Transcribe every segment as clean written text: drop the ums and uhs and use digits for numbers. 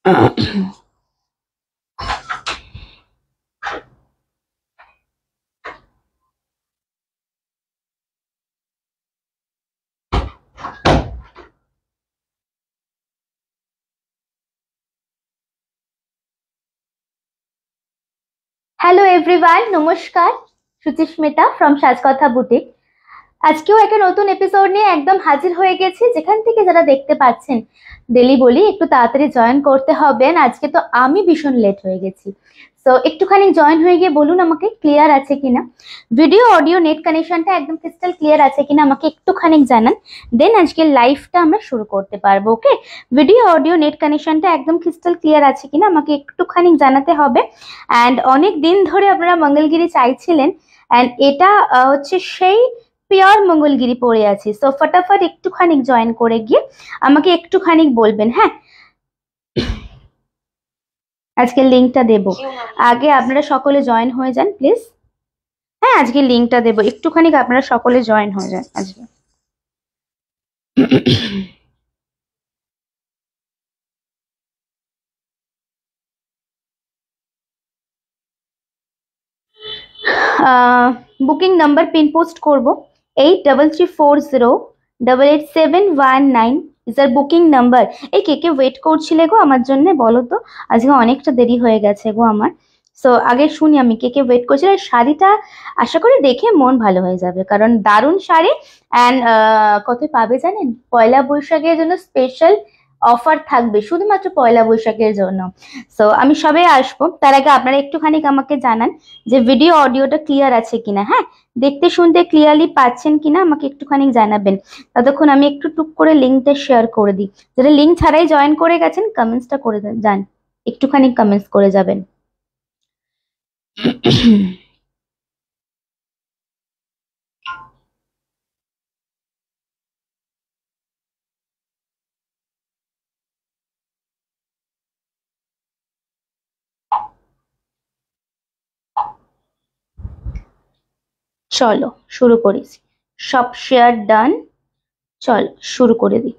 Hello everyone, নমস্কার। Suchismita from Sajkatha boutique. আজকেও একটা নতুন এপিসোড নিয়ে একদম হাজির হয়ে গেছি। যেখান থেকে যারা দেখতে পাচ্ছেন, ডেলি বলি একটু তাড়াতাড়ি জয়েন করতে হবে। আজকে তো আমি ভীষণ লেট হয়ে গেছি, তো একটুখানি জয়েন হয়ে গিয়ে বলুন আমাকে ক্লিয়ার আছে কিনা, ভিডিও অডিও নেট কানেকশনটা একদম ক্রিস্টাল ক্লিয়ার আছে কিনা আমাকে একটুখানি জানান। দেন আজকে লাইভটা আমরা শুরু করতে পারবো। ওকে, ভিডিও অডিও নেট কানেকশনটা একদম ক্রিস্টাল ক্লিয়ার আছে কিনা আমাকে একটুখানি জানাতে হবে। অ্যান্ড অনেক দিন ধরে আপনারা মঙ্গলগিরি চাইছিলেন, অ্যান্ড এটা হচ্ছে সেই পিওর মঙ্গলগিরি পরে আছি। সো ফটাফট একটুখানি জয়েন করে গিয়ে আমাকে একটুখানি বলবেন। হ্যাঁ, আজকে লিঙ্কটা দেবো, আগে আপনারা সকলে জয়েন হয়ে যান প্লিজ। হ্যাঁ, আজকে লিঙ্কটা দেবো, একটুখানি আপনারা সকলে জয়েন হয়ে যান আজকে। বুকিং নাম্বার পিন পোস্ট করবো 8334088719 ইজ আর বুকিং নাম্বার। এই কে কে ওয়েট করছিলে গো আমার জন্য বলো তো, আজকে অনেকটা দেরি হয়ে গেছে গো আমার। সো আগে শুনি আমি কে কে ওয়েট করছিল। শাড়িটা আশা করি দেখে মন ভালো হয়ে যাবে, কারণ দারুণ শাড়ি। অ্যান্ড কত পাবে জানেন? পয়লা বৈশাখের জন্য স্পেশাল অফার থাকবে, শুধুমাত্র পয়লা বৈশাখের জন্য। সো আমি সবে আসবো, তার আগে আপনারা একটুখানি আমাকে জানান যে ভিডিও অডিওটা ক্লিয়ার আছে কিনা। হ্যাঁ, দেখতে শুনতে ক্লিয়ারলি পাচ্ছেন কিনা আমাকে একটুখানি জানাবেন। ততক্ষণ আমি একটু টুক করে লিঙ্কটা শেয়ার করে দিই। যারা লিঙ্ক ছাড়াই জয়েন করে গেছেন কমেন্টসটা করে যান, একটুখানি কমেন্টস করে যাবেন। চলো শুরু করি, সব শেয়ার ডান, চলো শুরু করে দিই।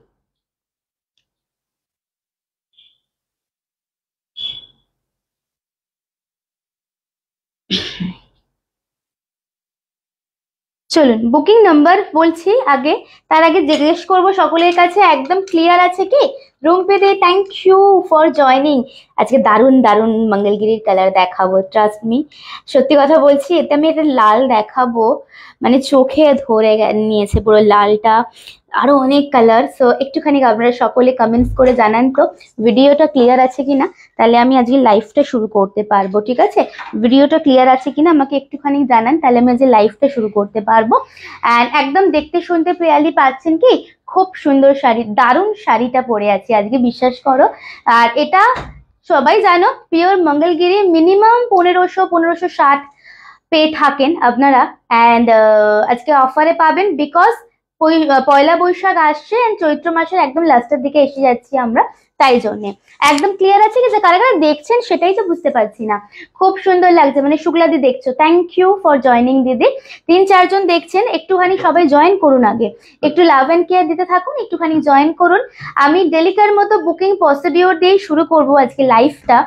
চলুন বুকিং নাম্বার বলছি আগে, তার আগে জিজ্ঞেস করবো সকলের কাছে একদম ক্লিয়ার আছে কি। রুম পে দে, থ্যাংক ইউ ফর জয়নিং। আজকে দারুণ দারুণ মঙ্গলগিরির কালার দেখাবো, ট্রাস্ট মি। সত্যি কথা বলছি, এতে আমি এটা লাল দেখাবো, মানে চোখে ধরে নিয়েছে পুরো লালটা। আরো অনেক কালার। সো একটুখানি আপনারা সকলে কমেন্টস করে জানান তো ভিডিওটা ক্লিয়ার আছে কিনা, তাহলে আমি আজকে লাইভটা শুরু করতে পারবো। ঠিক আছে, ভিডিওটা ক্লিয়ার আছে কিনা আমাকে একটুখানি জানান, তাহলে আমি আজকে লাইভটা শুরু করতে পারবো। অ্যান্ড একদম দেখতে শুনতে ক্লিয়ারলি পাচ্ছেন কি? খুব সুন্দর শাড়ি, দারুণ শাড়িটা পরে আছি আজকে, বিশ্বাস করো। আর এটা সবাই জানো পিওর মঙ্গলগিরি, মিনিমাম 1560 পেয়ে থাকেন আপনারা। অ্যান্ড আজকে অফারে পাবেন, বিকজ পয়লা বৈশাখ আসছে এন্ড চৈত্র মাসের একদম লাস্টের দিকে এসে যাচ্ছি আমরা, তাই জন্যে। একদম ক্লিয়ার আছে কি? যে কারা কারা দেখছেন সেটাই তো বুঝতে পারছি না। খুব সুন্দর লাগছে, মানে শুক্লাদি দেখছো, থ্যাংক ইউ ফর জয়নিং দিদি। 3-4 জন দেখছেন, একটুখানি সবাই জয়েন করুন আগে, একটু লাভ অ্যান্ড কেয়ার দিতে থাকুন, একটুখানি জয়েন করুন। আমি ডেলিকার মতো বুকিং প্রসিডিওর দিয়েই শুরু করবো আজকে লাইভটা।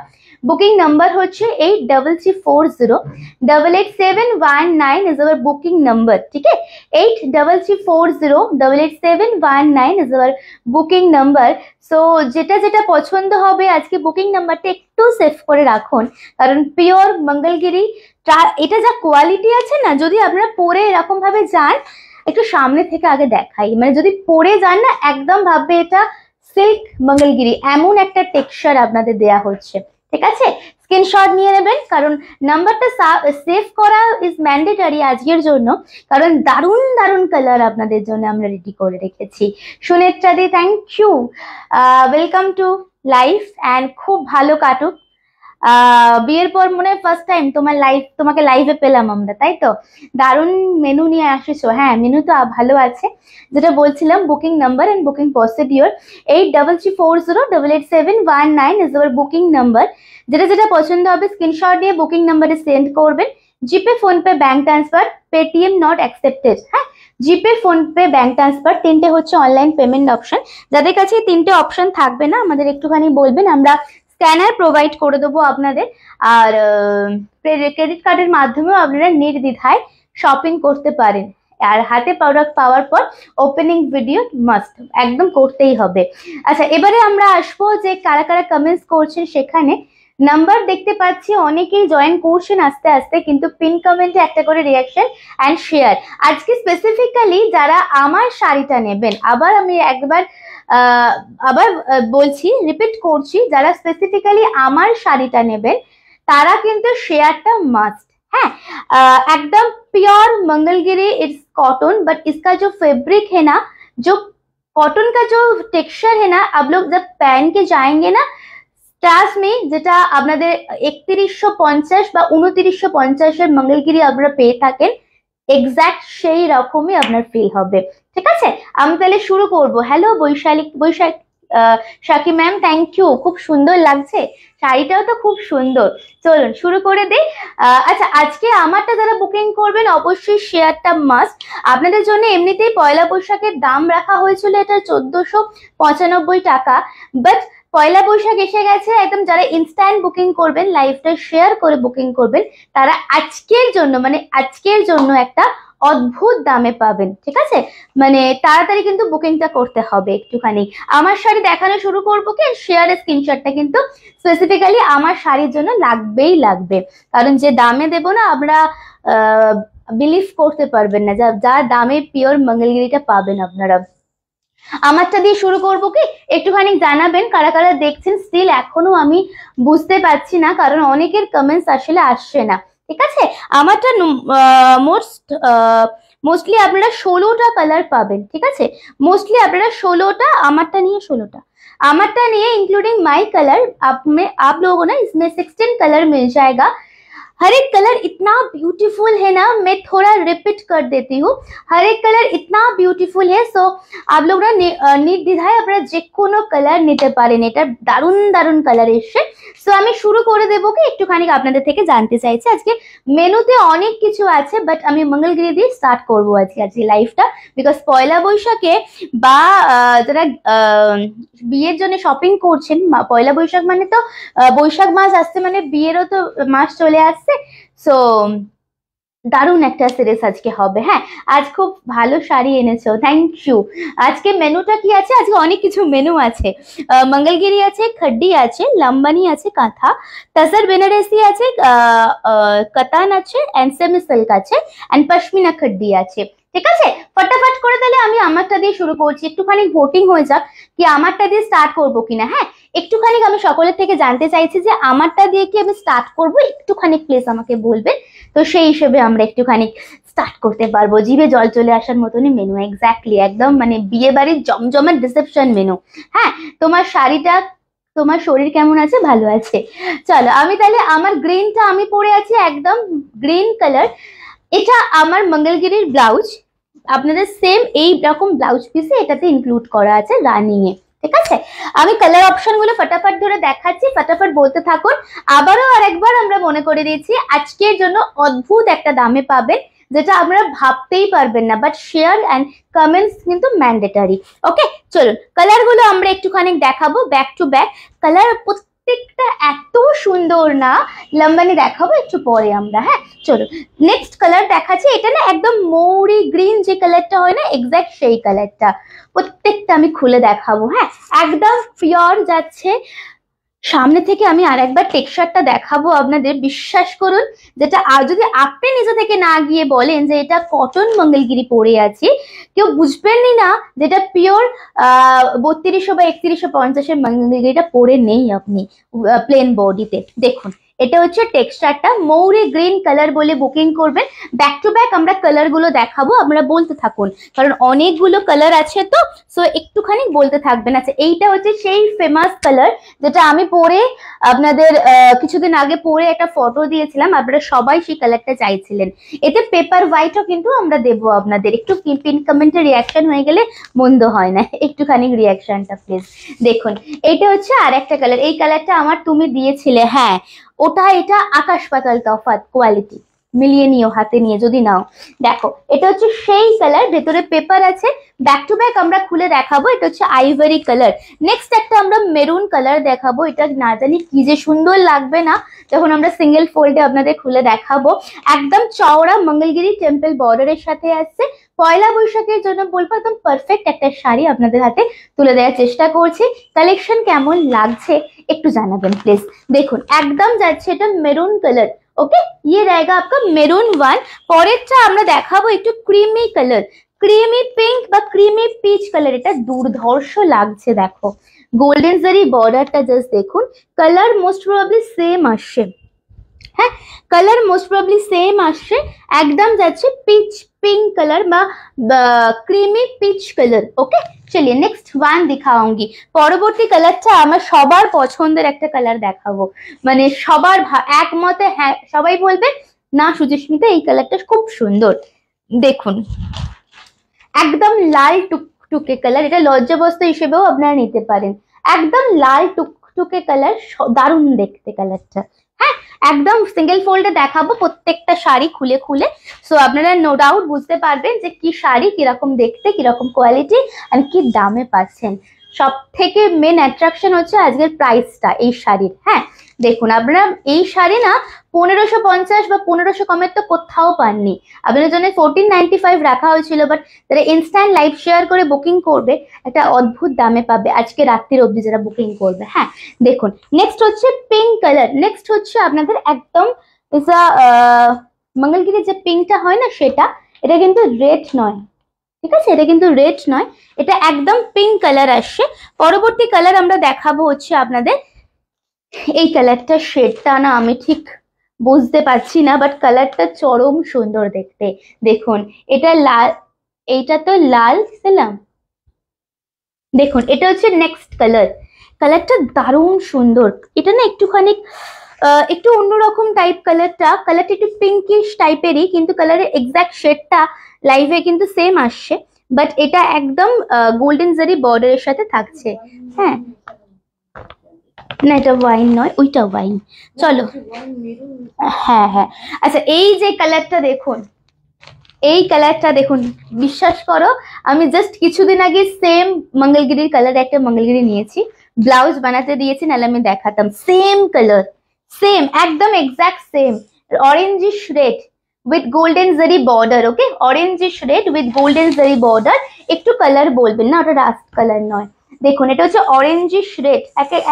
বুকিং নাম্বার হচ্ছে 8334088719 is our booking number। ঠিক আছে, 8334088719 is our booking number। So যেটা যেটা পছন্দ হবে আজকে বুকিং নাম্বারটা একটু সেভ করে রাখুন, কারণ পিওর মঙ্গলগিরি এটা যা কোয়ালিটি আছে না, যদি আপনারা পরে এরকম ভাবে যান, একটু সামনে থেকে আগে দেখাই, মানে যদি পরে যান না একদম ভাববে এটা সিল্ক মঙ্গলগিরি, এমন একটা টেক্সচার আপনাদের দেয়া হচ্ছে। ঠিক আছে, স্ক্রিনশট নিয়ে নেবেন, কারণ নাম্বারটা সেভ করা ইজ ম্যান্ডেটরি আজকের জন্য, কারণ দারুণ দারুণ কালার আপনাদের জন্য আমরা রেডি করে রেখেছি। সুনেত্রা দি, thank you, welcome to live. And খুব ভালো কাটুক। বিয়ের পর মনে হয় ফার্স্ট টাইম তোমাকে লাইভে পেলাম আমরা, তাই তো? দারুণ মেনু নিয়ে আসিছো। হ্যাঁ, মেনু তো ভালো আছে। যেটা বলছিলাম, booking number and booking procedure 8334088719 is our booking number. যেটা যেটা পছন্দ হবে স্ক্রিনশট দিয়ে বুকিং নাম্বারে সেন্ড করবেন। GPay, PhonePe, bank transfer, Paytm not accepted. হ্যাঁ, জিপে, ফোনপে, ব্যাংক ট্রান্সফার, তিনটে হচ্ছে অনলাইন পেমেন্ট অপশন। যাদের কাছে তিনটে অপশন থাকবে না, আমাদের একটুখানি বলবেন, আমরা স্ক্যানার প্রোভাইড করে দেবো আপনাদের, আর ক্রেডিট কার্ডের মাধ্যমেও আপনারা নির্দ্বিধায় শপিং করতে পারেন। আর হাতে প্রোডাক্ট পাওয়ার পর ওপেনিং ভিডিও মাস্ট একদম করতেই হবে। আচ্ছা, এবারে আমরা আসবো যে কারা কারা কমেন্টস করছেন সেখানে। নাম্বার দেখতে পাচ্ছি অনেকেই জয়েন করছেন আস্তে আস্তে, কিন্তু পিন কমেন্টে একটা করে রিয়াকশন অ্যান্ড শেয়ার। আজকে স্পেসিফিক্যালি যারা আমার শাড়িটা নেবেন, আমি আবার বলছি, রিপিট করছি, যারা স্পেসিফিক্যালি আমার শাড়িটা নেবেন তারা কিন্তু শেয়ারটা মাস্ট। হ্যাঁ, एकदम pure Mangalgiri it's cotton, but इसका जो फैब्रिक है ना, जो कॉटन का जो टेक्सचर है ना, आप लोग जब पहन के जाएंगे ना, ট্রাস্ট মি, যেটা আপনাদের 3150 বা 2950 এর মঙ্গলগিরি আপনারা পেয়ে থাকেন, এক্স্যাক্ট সেই রকমই আপনার ফিল হবে। ঠিক আছে, আমি তাহলে শুরু করব। হ্যালো শাকি ম্যাম, থ্যাংক ইউ, খুব সুন্দর লাগছে শাড়িটাও তো খুব সুন্দর। চলুন শুরু করে দিই। আচ্ছা, আজকে আমারটা যারা বুকিং করবেন অবশ্যই শেয়ারটা মাস্ট। আপনাদের জন্য এমনিতেই পয়লা বৈশাখের দাম রাখা হয়েছিল এটা 1495 টাকা, বাট পয়লা বৈশাখ এসে গেছে, একদম যারা ইনস্ট্যান্ট বুকিং করবেন, লাইভটা শেয়ার করে বুকিং করবেন, তারা আজকের জন্য একটা অদ্ভুত দামে পাবেন। ঠিক আছে, মানে তাড়াতাড়ি কিন্তু বুকিংটা করতে হবে একটুখানি। আমার শাড়ি দেখানো শুরু করবো কি, শেয়ারের স্ক্রিনশটটা কিন্তু স্পেসিফিক্যালি আমার শাড়ির জন্য লাগবেই লাগবে, কারণ যে দামে দেবো না আমরা বিলিভ করতে পারবেন না, যা দামে পিওর মঙ্গলগিরিটা পাবেন আপনারা। আমারটা দিয়ে শুরু করবো কি, একটুখানি জানাবেন কারা কারা দেখছেন। স্টিল এখনো আমি বুঝতে পারছি না, কারণ অনেকের কমেন্টস আসলে আসছে না। ঠিক আছে, আমারটা মোস্টলি আপনারা 16টা কালার পাবেন। ঠিক আছে, মোস্টলি আপনারা 16টা, আমারটা নিয়ে इंक्लूडिंग माई कलर, आप लोगों ने इसमें 16 कलर मिल जाएगा। हर एक कलर इतना ब्यूटीफुल है ना, मैं थोड़ा रिपीट कर देती हूँ, हर एक कलर इतना ब्यूटीफुल है। सो आप लोग ना নির্দ্বিধায় আপনারা যে কোনো কালার নিতে পারেন, এটা দারুণ দারুণ কালার এসছে। সো আমি শুরু করে দেবো কি, একটুখানি আপনাদের থেকে জানতে চাইছি। আজকে মেনুতে অনেক কিছু আছে, বাট আমি মঙ্গলগিরি দিয়ে স্টার্ট করবো আজকে লাইভটা, বিকজ পয়লা বৈশাখে বা যারা বিয়ের জন্য শপিং করছেন, পয়লা বৈশাখ মানে তো বৈশাখ মাস আসছে, মানে বিয়েরও তো মাস চলে আসছে। সো দারুণ একটা সিরিজ আজকে হবে। হ্যাঁ, আজ খুব ভালো শাড়ি এনেছো, থ্যাংক ইউ। আজকে মেনুটা কি আছে, আজকে অনেক কিছু মেনু আছে। মঙ্গলগিরি আছে, খড্ডি আছে, লাম্বানি আছে, কাঁথা, তসর বেনারসি আছে, কাতান আছে, এন্ড সেমি সিল্ক আছে, এন্ড পশমিনা খড্ডি আছে। ঠিক আছে, ফটাফট করে তাহলে আমি আমারটা দিয়ে শুরু করছি। একটুখানি ভোটিং হয়ে যাক কি আমারটা দিয়ে স্টার্ট করবো কিনা। হ্যাঁ, একটুখানি আমি সকলের থেকে জানতে চাইছি যে আমারটা দিয়ে কি আমি স্টার্ট করবো, একটুখানি প্লিজ আমাকে বলবেন, তো সেই হিসেবে আমরা একটুখানি স্টার্ট করতে পারবো। জিভে জল চলে আসার মতনই মেনু, এক্স্যাক্টলি একদম মানে বিয়ে বাড়ির জমজমের রিসেপশন মেনু। হ্যাঁ, তোমার শাড়িটা, তোমার শরীর কেমন আছে? ভালো আছে। চলো, আমি তাহলে আমার গ্রিনটা আমি পরে আছি, একদম গ্রিন কালার। এটা আমার মঙ্গলগিরির ব্লাউজ, আপনাদের সেম এই রকম ব্লাউজ পিসে এটাতে ইনক্লুড করা আছে রানিং এ। ঠিক আছে, আমি কালার অপশন গুলো ফটাফট ধরে দেখাচ্ছি, ফটাফট বলতে থাকুন। আবারও আরেকবার আমরা মনে করে দিচ্ছি, আজকের জন্য অদ্ভুত একটা দামে পাবেন, যেটা আপনারা ভাবতেই পারবেন না, বাট শেয়ার অ্যান্ড কমেন্টস কিন্তু ম্যান্ডেটারি। ওকে, চলুন কালার গুলো আমরা একটুখানি দেখাবো ব্যাক টু ব্যাক। কালার প্রত্যেকটা এত সুন্দর না, লম্বানি দেখাবো একটু পরে আমরা। হ্যাঁ, চলো নেক্সট কালার দেখাচ্ছি। এটা না একদম মৌরি গ্রিন যে কালারটা হয় না, এক্স্যাক্ট সেই কালারটা। প্রত্যেকটা আমি খুলে দেখাবো। হ্যাঁ, একদম পিওর যাচ্ছে। সামনে থেকে আমি আরেকবার টেক্সচারটা দেখাবো আপনাদের, বিশ্বাস করুন, যেটা যদি আপনি নিজে থেকে না গিয়ে বলেন যে এটা কটন মঙ্গলগিরি পরে আছি, কেউ বুঝবেনই না যেটা পিওর 3200 বা 3150 মঙ্গলগিরিটা পরে নেই আপনি প্লেন বডিতে। দেখুন, এটা হচ্ছে টেক্সচারটা, মৌরি গ্রিন কালার বলে বুকিং করবেন। ব্যাক টু ব্যাক আমরা কালার গুলো দেখাবো, আমরা বলতে থাকুন, কারণ অনেকগুলো কালার আছে তো, সো একটুখানি বলতে থাকবেন। আচ্ছা, এইটা হচ্ছে সেই ফেমাস কালার যেটা আমি পরে আপনাদের কিছুদিন আগে পরে একটা ফটো দিয়েছিলাম, আপনারা সবাই সেই কালারটা চাইছিলেন। এতে পেপার হোয়াইটও কিন্তু আমরা দেবো আপনাদের। একটু পিন কমেন্টে রিয়াকশন হয়ে গেলে মন্দ হয় না, একটুখানি রিয়াকশনটা প্লিজ। দেখুন, এটা হচ্ছে আর একটা কালার, এই কালারটা আমার তুমি দিয়েছিলে। হ্যাঁ, ওটা এটা আকাশ পাতাল তফাৎ কোয়ালিটি। মিলিয়ে নিও হাতে নিয়ে যদি নাও। দেখো এটা হচ্ছে সেই কালার, ভেতরে পেপার আছে, ব্যাক টু ব্যাক আমরা খুলে দেখাবো। এটা হচ্ছে আইভরি কালার। নেক্সট একটা আমরা মেরুন কালার দেখাবো। এটা না জানি কি যে সুন্দর লাগবে না যখন আমরা সিঙ্গেল ফোল্ডে আপনাদের খুলে দেখাবো। একদম চওড়া মঙ্গলগিরি টেম্পল বর্ডারের সাথে আসছে। পয়লা বৈশাখের জন্য বলবো একদম পারফেক্ট একটা শাড়ি আপনাদের হাতে তুলে দেওয়ার চেষ্টা করছি। কালেকশন কেমন লাগছে একটু জানাবেন প্লিজ। দেখুন একদম যাচ্ছে এটা মেরুন কালার। ওকে, ये रहेगा आपका মেরুন 1। পরেরটা আমরা দেখাবো একটু ক্রিমি কালার, ক্রিমি পিঙ্ক বা ক্রিমি পিচ কালার। এটা দুর্ধর্ষ লাগছে, দেখো গোল্ডেন জারি বর্ডারটা জাস্ট দেখুন। কালার মোস্ট প্রবাবলি সেম আসছে, হ্যাঁ কালার মোস্ট প্রবাবলি সেম আসছে। একদম যাচ্ছে পিচ पिंक कलर বা ক্রিমি পিচ কালার। ওকে চলিয়ে নেক্সট ওয়ান দেখাऊंगी। পরবর্তী কালারটা আমার সবার পছন্দের একটা কালার দেখাবো, মানে সবার একমতে হ্যাঁ সবাই বলবে না সুচিস্মিতা এই কালারটা খুব সুন্দর। দেখুন একদম লাল টুকটুকে কালার, এটা লজ্জাবস্ত্র হিসেবেও আপনারা নিতে পারেন। একদম লাল টুকটুকে কালার, দারুণ দেখতে কালারটা। হ্যাঁ একদম সিঙ্গেল ফোল্ডে দেখাবো প্রত্যেকটা শাড়ি খুলে খুলে, সো আপনারা নো ডাউট বুঝতে পারবেন যে কি শাড়ি কিরকম দেখতে, কিরকম কোয়ালিটি আর কি দামে পাচ্ছেন। সব থেকে মেন অ্যাট্রাকশন হচ্ছে আজকের প্রাইসটা এই শাড়ির। হ্যাঁ দেখুন আপনারা এই শাড়ি না 1550 বা 1500 কমের তো কোথাও পাননি। আপনাদের জন্য 1495 রাখা হয়েছিল, বাট যারা ইনস্ট্যান্ট লাইভ শেয়ার করে বুকিং করবে একটা অদ্ভুত দামে পাবে আজকে রাত্রির অবধি যারা বুকিং করবে। হ্যাঁ দেখুন নেক্সট হচ্ছে পিঙ্ক কালার। নেক্সট হচ্ছে আপনাদের একদম মঙ্গলগিরির যে পিঙ্কটা হয় না সেটা, এটা কিন্তু রেড নয়, ঠিক আছে এটা কিন্তু রেড নয়, এটা একদম পিঙ্ক কালার আসছে। পরবর্তী কালার আমরা দেখাবো হচ্ছে আপনাদের এই কালারটা, শেডটা না আমি ঠিক বুঝতে পারছি না, বাট কালারটা চরম সুন্দর দেখতে। দেখুন এটা লাল, এইটা তো লাল দিলাম, দেখুন এটা হচ্ছে নেক্সট কালার। কালারটা দারুণ সুন্দর, এটা না একটুখানি একটু অন্যরকম টাইপ কালারটা, কালারটা একটু পিঙ্কিশ টাইপেরই, কিন্তু কালারের এক্সাক্ট শেডটা লাইভে কিন্তু সেম আসছে, বাট এটা একদম গোল্ডেন জারি বর্ডারের সাথে থাকছে। হ্যাঁ না এটা ওয়াইন নয়, ওইটা ওয়াইন। চলো হ্যাঁ হ্যাঁ আচ্ছা এই যে কালারটা দেখুন, এই কালারটা দেখুন, বিশ্বাস করো আমি জাস্ট কিছুদিন আগে সেম মঙ্গলগিরির কালার একটা মঙ্গলগিরি নিয়েছি, ব্লাউজ বানাতে দিয়েছি, নাহলে আমি দেখাতাম। সেম কালার, সেম একদম exact same, orangish red with golden zari border. Okay orangish red with golden zari border. একটু কালার বলবেন না, ওটা রাস্ট কালার নয়। দেখুন এটা হচ্ছে অরেঞ্জিশ রেড,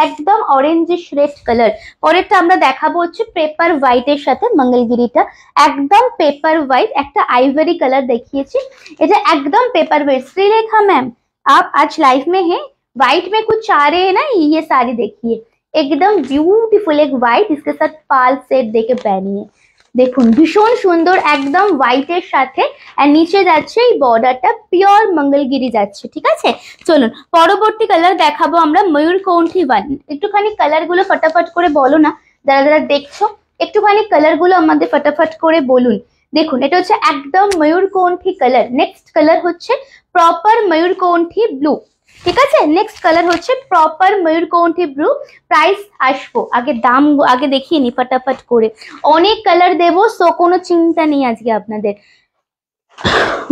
একদম অরেঞ্জিশ রেড কালার। পরেরটা আমরা দেখাবো হচ্ছে পেপার হোয়াইটের সাথে মঙ্গলগিরিটা, একদম পেপার হোয়াইট, একটা आइवरी कलर দেখিয়েছি, এটা একদম पेपर वेट। श्रीलेखा मैम आप आज लाइव में हैं, व्हाइट में कुछ आ रहे हैं ना, ये साड़ी देखिए एकदम ब्यूटीफुल, एक व्हाइट इसके साथ पाल सेट देके पहनिए। দেখুন ভীষণ সুন্দর একদম হোয়াইটের সাথে, আর নিচে যাচ্ছে এই বর্ডারটা পিওর মঙ্গলগিরি যাচ্ছে। ঠিক আছে চলুন পরবর্তী কালার দেখাবো আমরা ময়ূরকণ্ঠী 1। একটুখানি কালার গুলো ফটাফট করে বলো না যারা যারা দেখছো, একটুখানি কালার গুলো আমাদের ফটাফট করে বলুন। দেখুন এটা হচ্ছে একদম ময়ূরকণ্ঠী কালার। নেক্সট কালার হচ্ছে প্রপার ময়ূরকণ্ঠী ব্লু। ঠিক আছে নেক্সট কালার হচ্ছে প্রপার ময়ূরকণ্ঠী ব্লু। প্রাইস আসবো আগে, দাম আগে দেখিয়ে নি ফটাফট করে, অনেক কালার দেবো, সো কোনো চিন্তা নেই আজকে আপনাদের।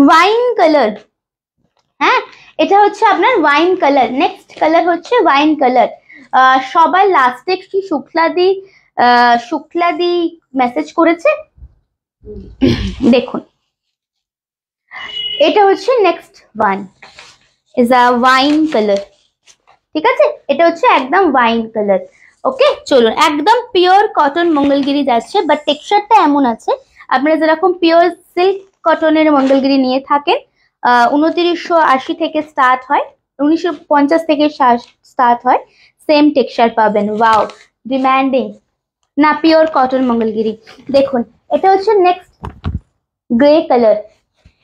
ওয়াইন কালার, হ্যাঁ এটা হচ্ছে আপনার ওয়াইন কালার। নেক্সট কালার হচ্ছে ওয়াইন কালার। সবার লাস্টে কি শুক্লাদি মেসেজ করেছে দেখুন, এটা হচ্ছে next one is a wine colour. ঠিক আছে এটা হচ্ছে একদম ওয়াইন কালার। ওকে চলুন একদম পিওর কটন মঙ্গলগিরি যাচ্ছে, বাট টেক্সচারটা এমন আছে আপনারা যেরকম পিওর সিল্ক কটনের মঙ্গলগিরি নিয়ে থাকেন 2980 থেকে স্টার্ট হয়, 1950 থেকে স্টার্ট হয়, সেম টেক্সচার পাবেন। ওয়াও ডিমান্ডিং না, পিওর কটন মঙ্গলগিরি। দেখুন এটা হচ্ছে নেক্সট গ্রে কালার।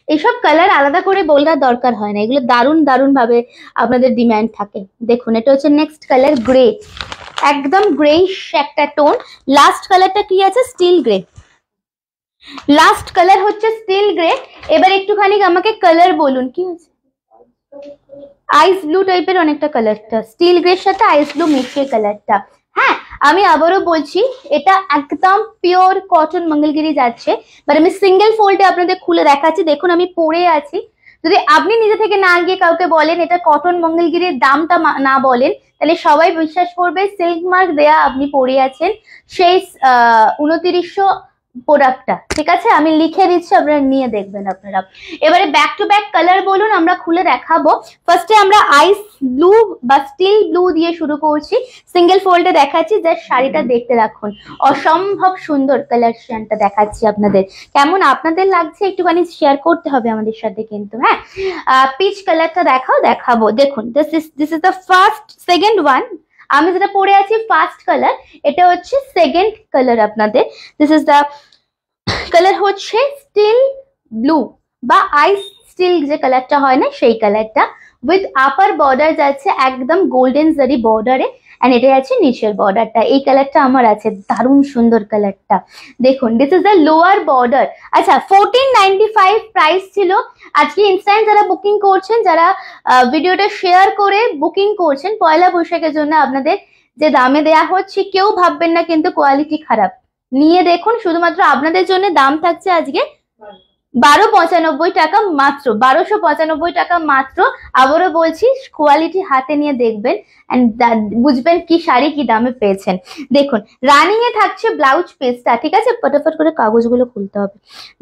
এইসব কালার আলাদা করে বলার দরকার হয় না, এগুলো দারুণ দারুণ ভাবে আপনাদের ডিমান্ড থাকে। দেখুন এটা হচ্ছে নেক্সট কালার গ্রে, একদম গ্রেইশ একটা টোন। লাস্ট কালারটা কি আছে স্টিল গ্রে, লাস্ট কালার হচ্ছে স্টিল গ্রে। এবার একটুখানি আমাকে কালার বলুন কি আছে, আইস ব্লু টাইপের অনেকটা কালারটা, স্টিল গ্রের সাথে আইস ব্লু মিশিয়ে কালারটা। হ্যাঁ আমি আবারও বলছি এটা একদম পিওর কটন মঙ্গলগিরি যাচ্ছে, বাট আমি সিঙ্গেল ফোল্ডে আপনাদের খুলে দেখাচ্ছি। দেখুন আমি পরে আছি, যদি আপনি নিজে থেকে না গিয়ে কাউকে বলেন এটা কটন মঙ্গলগিরির দামটা না বলেন, তাহলে সবাই বিশ্বাস করবে সিল্ক মার্ক দেয়া আপনি পরে আছেন সেই 2900 প্রোডাক্টটা। ঠিক আছে, আমি লিখে দিচ্ছি, আপনারা নিয়ে দেখবেন আপনারা। এবারে ব্যাক টু ব্যাক কালার বলুন, আমরা খুলে দেখাবো। ফার্স্টে আমরা আইস ব্লু বা স্টিল ব্লু দিয়ে শুরু করছি, সিঙ্গেল ফোল্ডে দেখাচ্ছি। জাস্ট শাড়িটা দেখতে রাখুন, অসম্ভব সুন্দর কালেকশনটা দেখাচ্ছি আপনাদের। কেমন আপনাদের লাগছে একটুখানি শেয়ার করতে হবে আমাদের সাথে কিন্তু। হ্যাঁ, পিচ কালারটা দেখাবো। দেখুন this is the first second one. আমি যেটা পরে আছি ফার্স্ট কালার, এটা হচ্ছে সেকেন্ড কালার আপনাদের। দিস ইজ দ্য কালার হচ্ছে স্টিল ব্লু বা আইস স্টিল যে কালারটা হয় না সেই কালারটা, উইথ আপার বর্ডার যাচ্ছে একদম গোল্ডেন জারি বর্ডারে, এন্ড এটা আছে নিচের বর্ডারটা। এই কালারটা আমার আছে, দারুণ সুন্দর কালারটা। দেখুন this is the lower border. আচ্ছা, 1495 প্রাইস ছিল। আজকে ইনস্ট্যান্ট যারা বুকিং করছেন, যারা ভিডিওটা শেয়ার করে বুকিং করছেন, পয়লা বৈশাখের জন্য আপনাদের যে দামে দেয়া হচ্ছে, কেউ ভাববেন না কিন্তু কোয়ালিটি খারাপ। নিয়ে দেখুন, শুধুমাত্র আপনাদের জন্য দাম থাকছে আজকে 1295 টাকা মাত্র, 1295 টাকা মাত্র। আবারও বলছি, কোয়ালিটি হাতে নিয়ে দেখবেন এন্ড বুঝবেন কি শাড়ি কি দামে পেয়েছেন। দেখুন রানিং এ থাকছে ব্লাউজ পিসটা, ঠিক আছে, ফটাফট করে কাগজগুলো খুলতে হবে।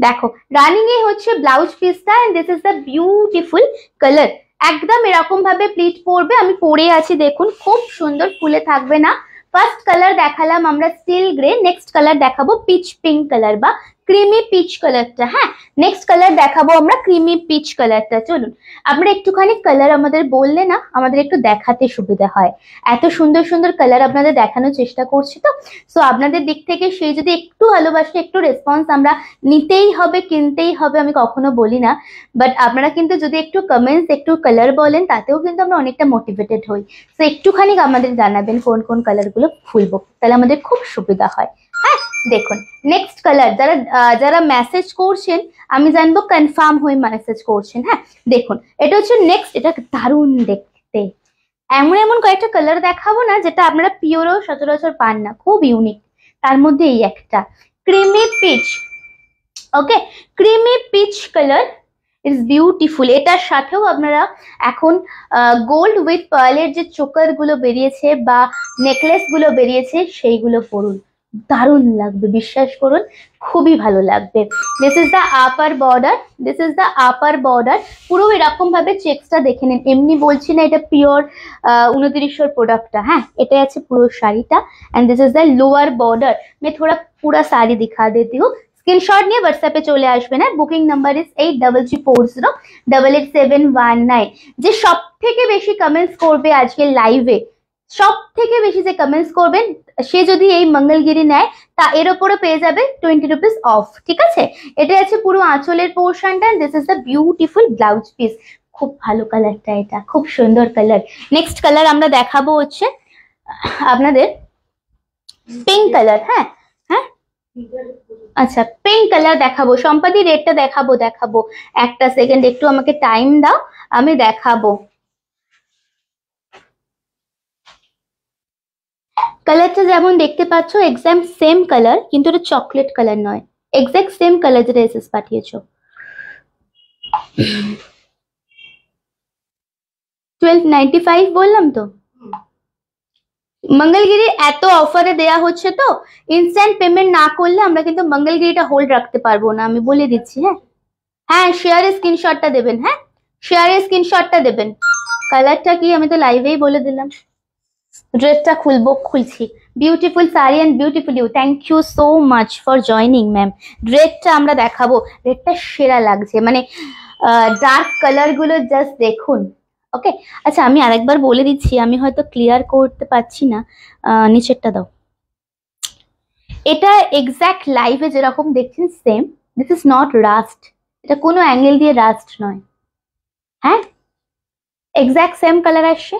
দেখো রানিং এ হচ্ছে ব্লাউজ পিসটা, and this is the beautiful colour. একদম এরকম ভাবে প্লিট পড়বে, আমি পরে আছি দেখুন, খুব সুন্দর, ফুলে থাকবে না। ফার্স্ট কালার দেখালাম আমরা স্টিল গ্রে, নেক্সট কালার দেখাবো পিচ পিঙ্ক কালার বা ক্রিমি পিচ কালারটা। হ্যাঁ, নেক্সট কালার দেখাবো আমরা ক্রিমি পিচ কালারটা। চলুন, আপনারা একটুখানি কালার আমাদের বললে না আমাদের একটু দেখাতে সুবিধা হয়। এত সুন্দর সুন্দর কালার আপনাদের দেখানোর চেষ্টা করছি তো, সো আপনাদের দিক থেকে সেই যদি একটু ভালোবাসে, একটু রেসপন্স আমরা নিতেই হবে, কিনতেই হবে, আমি কখনো বলি না। বাট আপনারা কিন্তু যদি একটু কমেন্টস, একটু কালার বলেন, তাতেও কিন্তু আমরা অনেকটা মোটিভেটেড হই। তো একটুখানি আমাদের জানাবেন কোন কোন কালারগুলো খুলবো, তাহলে আমাদের খুব সুবিধা হয়। হ্যাঁ, দেখুন নেক্সট কালার, যারা মেসেজ করছেন আমি জানবো কনফার্ম হয়ে মেসেজ করছেন। হ্যাঁ দেখুন, এটা হচ্ছে নেক্সট, এটা দারুণ দেখতে। এমন এমন কয়েকটা কালার দেখাবো না যেটা আপনারা পিওরও সচরাচর পান না, খুব ইউনিক। তার মধ্যে এই একটা creamy peach, okay, creamy peach colour, it's beautiful. এটার সাথেও আপনারা এখন গোল্ড উইথ পার্লের যে চোকার গুলো বেরিয়েছে বা নেকলেস গুলো বেরিয়েছে সেইগুলো পরুন, দারুণ লাগবে, বিশ্বাস করুন খুবই ভালো লাগবে। This is the upper border, this is the upper border. পুরো এরকম ভাবে চেক্সটা দেখে নিন, এমনি বলছি না এটা পিওর 2900 প্রোডাক্টটা। হ্যাঁ, এটা আছে পুরো শাড়িটা, and this is the lower border. मैं थोड़ा पूरा साड़ी दिखा देती हूँ। स्क्रीनशॉट নিয়ে হোয়াটসঅ্যাপে চলে আসবেন। হ্যাঁ, বুকিং নাম্বার ইজ 8334088719। যে সব থেকে বেশি কমেন্টস করবে আজকে লাইভে, সব থেকে বেশি যে কমেন্টস করবেন, সে যদি এই মঙ্গলগিরি নেয় তা এর উপরে পেয়ে যাবে 20 রুপিস অফ। ঠিক আছে, এটা আছে পুরো আঁচলের পোর্শনটা। This is the beautiful blouse piece, খুব ভালো কালারটা, এটা খুব সুন্দর কালার। নেক্সট কালার আমরা দেখাবো হচ্ছে আপনাদের পিঙ্ক কালার। হ্যাঁ হ্যাঁ, আচ্ছা পিঙ্ক কালার দেখাবো। সম্পাদি রেডটা দেখাবো একটা সেকেন্ড, একটু আমাকে টাইম দাও, আমি দেখাবো। কালারটা যেমন দেখতে পাচ্ছ এক্সাক্ট সেম কালার, কিন্তু এটা চকলেট কালার নয়, এক্সাক্ট সেম কালার যেটা এসএস পাঠিয়েছো। 1295 বললাম তো। মঙ্গলগিরি এত অফারে দেয়া হচ্ছে তো, ইনস্ট্যান্ট পেমেন্ট না করলে আমরা কিন্তু মঙ্গলগিরিটা হোল্ড রাখতে পারবো না, আমি বলে দিচ্ছি। হ্যাঁ হ্যাঁ, শেয়ারের স্ক্রিনশটটা দেবেন। হ্যাঁ, শেয়ারের স্ক্রিনশটটা দেবেন। কালারটা কি আমি তো লাইভেই বলে দিলাম। ড্রেসটা খুলছি। Beautiful sari and beautiful you, thank you so much for joining ma'am. রেডটা আমরা দেখাবো, রেডটা সেরা লাগছে, মানে ডার্ক কালার গুলো জাস্ট দেখুন। ওকে, আচ্ছা আমি আরেকবার বলে দিচ্ছি, আমি হয়তো ক্লিয়ার করতে পারছি না, নিচেরটা দাও। এটা এক্স্যাক্ট লাইভে যেরকম দেখছেন same, this is not rust, এটা কোনো অ্যাঙ্গেল দিয়ে রাস্ট নয়। হ্যাঁ, এক্স্যাক্ট সেম কালার আসছে,